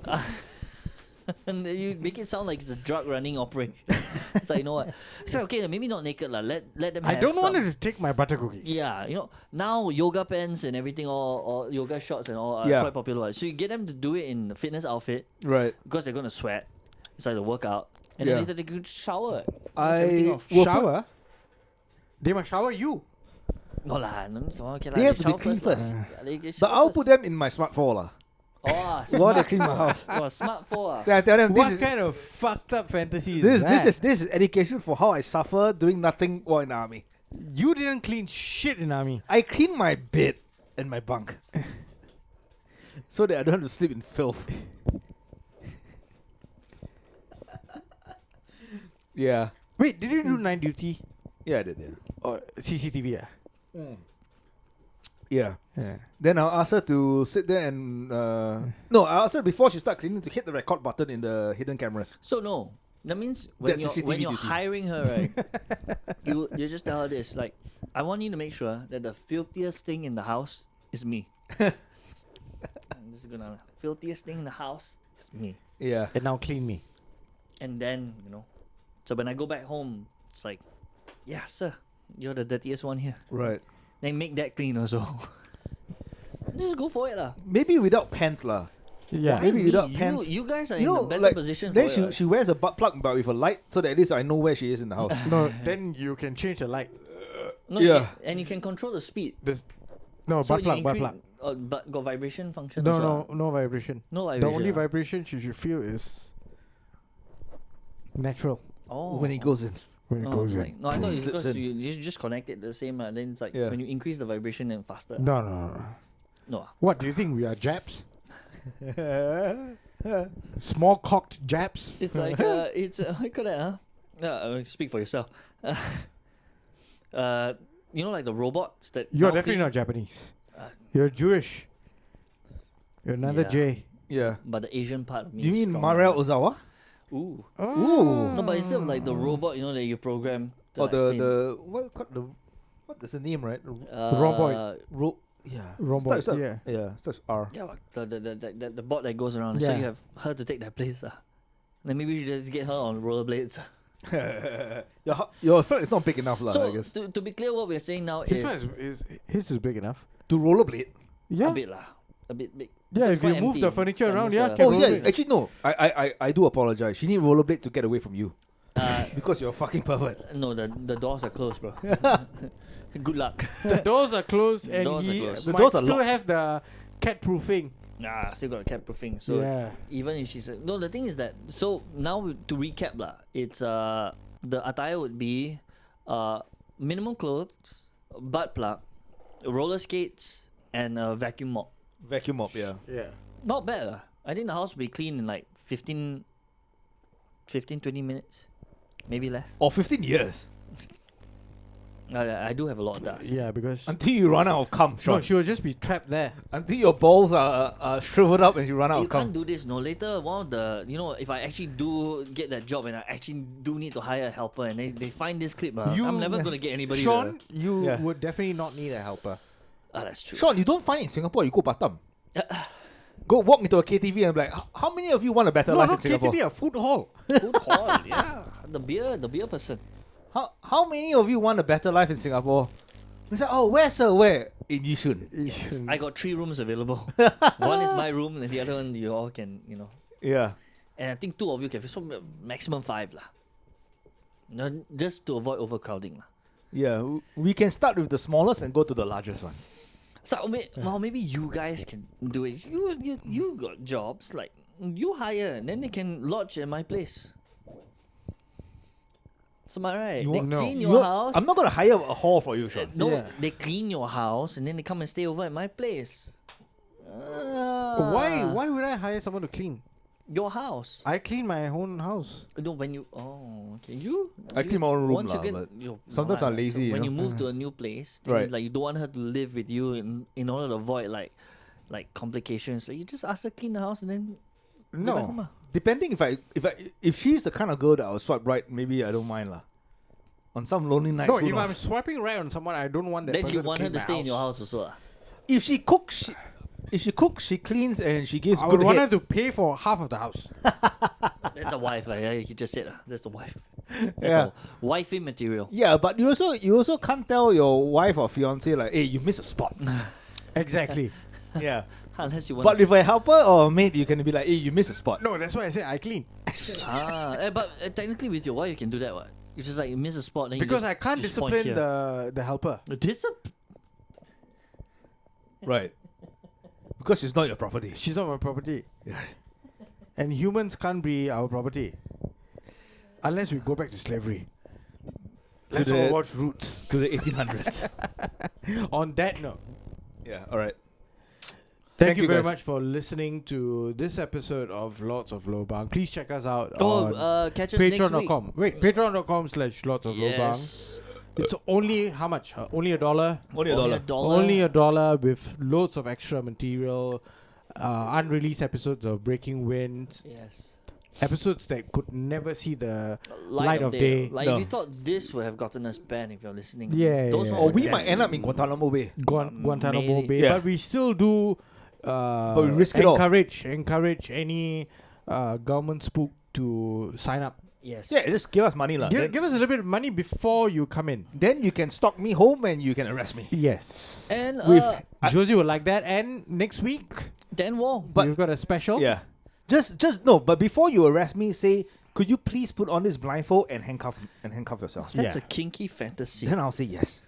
and you make it sound like it's a drug running operation. It's like, you know what? It's like, okay, maybe not naked lah. Let them. I have don't want some- her to take my butter cookies. Yeah, you know, now yoga pants and everything, or yoga shorts and all are Yeah. quite popular. So you get them to do it in the fitness outfit Right. because they're gonna sweat. It's like the workout, and Yeah. then later they could shower. I everything off. will put- Shower? They must shower you. No lah, no, so okay lah. They have to be shower clean lah. first. Yeah, they can But shower I'll first. put them in my smartphone lah. Oh, While they clean my house. Oh, smart for. Then I tell them What this kind of fucked up fantasy is is that? this is education for how I suffer doing nothing while in the army. You didn't clean shit in army. I clean my bed and my bunk. So that I don't have to sleep in filth. Yeah. Wait, did you do night duty? Yeah, I did, yeah. Or CCTV? Yeah. Yeah. Then I'll ask her to sit there and no, I'll ask her before she start cleaning to hit the record button in the hidden camera. So no, that means when That's you're, when CCTV you're duty. hiring her, right? you just tell her this, like, I want you to make sure that the filthiest thing in the house is me. I'm just gonna filthiest thing in the house is me, Yeah. And now clean me. and then so when I go back home, it's like, yeah, sir, you're the dirtiest one here. Right. Then make that clean also. Just go for it lah. Maybe without pants lah. Yeah. Why Maybe me? without pants. You guys are You in know, a better like, position for Then it. she wears a butt plug but with a light so that at least I know where she is in the house. No, then you can change the light. No, Yeah. and you can control the speed. There's no So butt plug, butt plug. But got vibration function. No, as well. no vibration. No The vibration. only vibration you should feel is natural Oh. When it goes in. when it Oh, goes it's in. like, no, I thought it's Slips because in. you just connect it the same. Then it's like Yeah. when you increase the vibration, then faster. No. No. What do you think we are Japs? Small cocked Japs? It's like it's how you call that? Speak for yourself. You know, like the robots that. You're now definitely clean- not Japanese. Uh, You're Jewish. You're another Yeah. J. Yeah. But the Asian part of me. Do you is mean stronger. Mariel Ozawa? Ooh. Oh. No, but instead of like the robot, that you program. To Or like the clean, what is the name, right? Roboid. Yeah. Robot, Starts- yeah. Yeah. Starts R. Yeah, but the bot that goes around. So Yeah. you have her to take that place. Then maybe you just get her on rollerblades. Your felt is not big enough, lah. I So guess. to be clear, what we're saying now His is one his is big enough. To rollerblade. Yeah. a bit lah, a bit big. Yeah, Just if you quite move the empty. furniture So I around, moved yeah, the- can Oh roll yeah, it. actually no. I do apologize. She need rollerblade to get away from you Uh, because you're a fucking pervert. no, the doors are closed, bro. Good luck. The doors are closed and Doors are he closed. The might doors are still locked. have the cat proofing. Nah, still got a cat proofing. So yeah. even if she's no, the thing is that so now to recap lah, it's the attire would be minimum clothes, butt plug, roller skates, and a vacuum mop. Vacuum mop, yeah. Yeah. Not bad lah. I think the house will be clean in like 20 minutes, maybe less. Or 15 years. I do have a lot of dust. Yeah, because Until you run out of cum, Sean. no, she will just be trapped there. Until your balls are shriveled up and you run out You of cum. can't do this, no. Later, one of the, if I actually do get that job and I actually do need to hire a helper and they find this clip, I'm never going to get anybody. Sean, you Yeah. would definitely not need a helper. That's true. Sean, you don't find it in Singapore, you go Batam. Go walk into a KTV and be like, how many of you want a better No, life in not Singapore? KTV, a food hall. Food hall, yeah. The beer person. How many of you want a better life in Singapore? They say, oh, where, sir? Where? In Yishun. I got 3 rooms available. One is my room and the other one you all can, Yeah. And I think 2 of you can fit. So maximum 5 lah. No, just to avoid overcrowding lah. Yeah, we can start with the smallest and go to the largest ones. So maybe you guys can do it. You got jobs like you hire and then they can lodge at my place. So am I right? You They want- no. clean your house. I'm not going to hire a hall for you, Sean. No, Yeah. they clean your house and then they come and stay over at my place. Why would I hire someone to clean? Your house. I clean my own house. No, when you okay, you. I clean my own room Once you lah, get, but alright, sometimes I'm lazy, you when know. you move to a new place, then Right. like you don't want her to live with you in order to avoid like complications. So you just ask her to clean the house and then go back home. No. Ah. Depending if she's the kind of girl that I'll swipe right, maybe I don't mind lah. On some lonely nights. No, who if I'm knows? swiping right on someone, I don't want that Then person you want her clean to my stay in your house also. Ah. If she cooks, she cleans and she gives I good would want her head. to pay for half of the house. That's a wife, like you just said. That's a wife. That's Yeah. all. Wifey material. Yeah, but you also can't tell your wife or fiance like, hey, you miss a spot. Exactly. Yeah. Unless you want. But if a helper or a maid, you can be like, hey, you miss a spot. No, that's why I said I clean. But technically with your wife you can do that. What? It's just like you miss a spot. Then Because you just, I can't just point discipline here. the helper. Right. Because she's not your property. She's not my property. Yeah. And humans can't be our property. Unless we go back to slavery. Let's the- all watch Roots. To the 1800s. On that note, Yeah, all right. thank you very guys. much for listening to this episode of Lots of Lobang. Please check us out on Catch us next week. patreon.com. Wait, patreon.com/Lots of Lobang. Yes. It's only how much? Only $1? Only Only $1. $1. Only $1 with loads of extra material, unreleased episodes of Breaking Winds, Yes. episodes that could never see the Light of day. Like No. if you thought this would have gotten us banned if you're listening. Yeah, Those yeah, one Or would we might end up in definitely- Guantanamo Bay. Guantanamo Maybe. Bay, Yeah. but we still do we risk it all. encourage any government spook to sign up. Yes. Yeah, just give us money lah. Give us a little bit of money before you come in. Then you can stalk me home and you can arrest me. Yes. And With Josie would like that. And next week, Dan Wong. But- we've got a special. Yeah. Just no, but before you arrest me, say, could you please put on this blindfold and handcuff yourself? That's Yeah. a kinky fantasy. Then I'll say yes.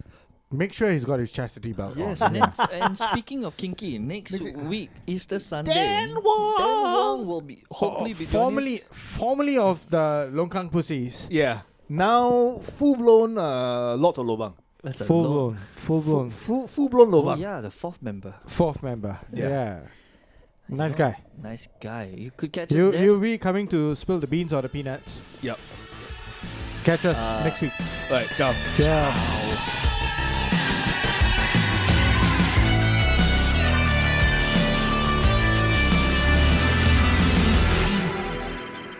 Make sure he's got his chastity belt Yes, on. and speaking of kinky, next week Easter Sunday, Dan Wong! Dan Wong will be hopefully be joining us. formerly of the Longkang Pussies. Yeah. Now full blown lots of lobang. That's a Full low- blown. Full blown. Full blown Oh lobang. yeah, the 4th member. 4th member. Yeah. Yeah. Nice guy. Nice guy. You could catch us there. He'll be coming to spill the beans or the peanuts. Yep. Catch us Uh, next week. All right, ciao. Ciao. Ciao.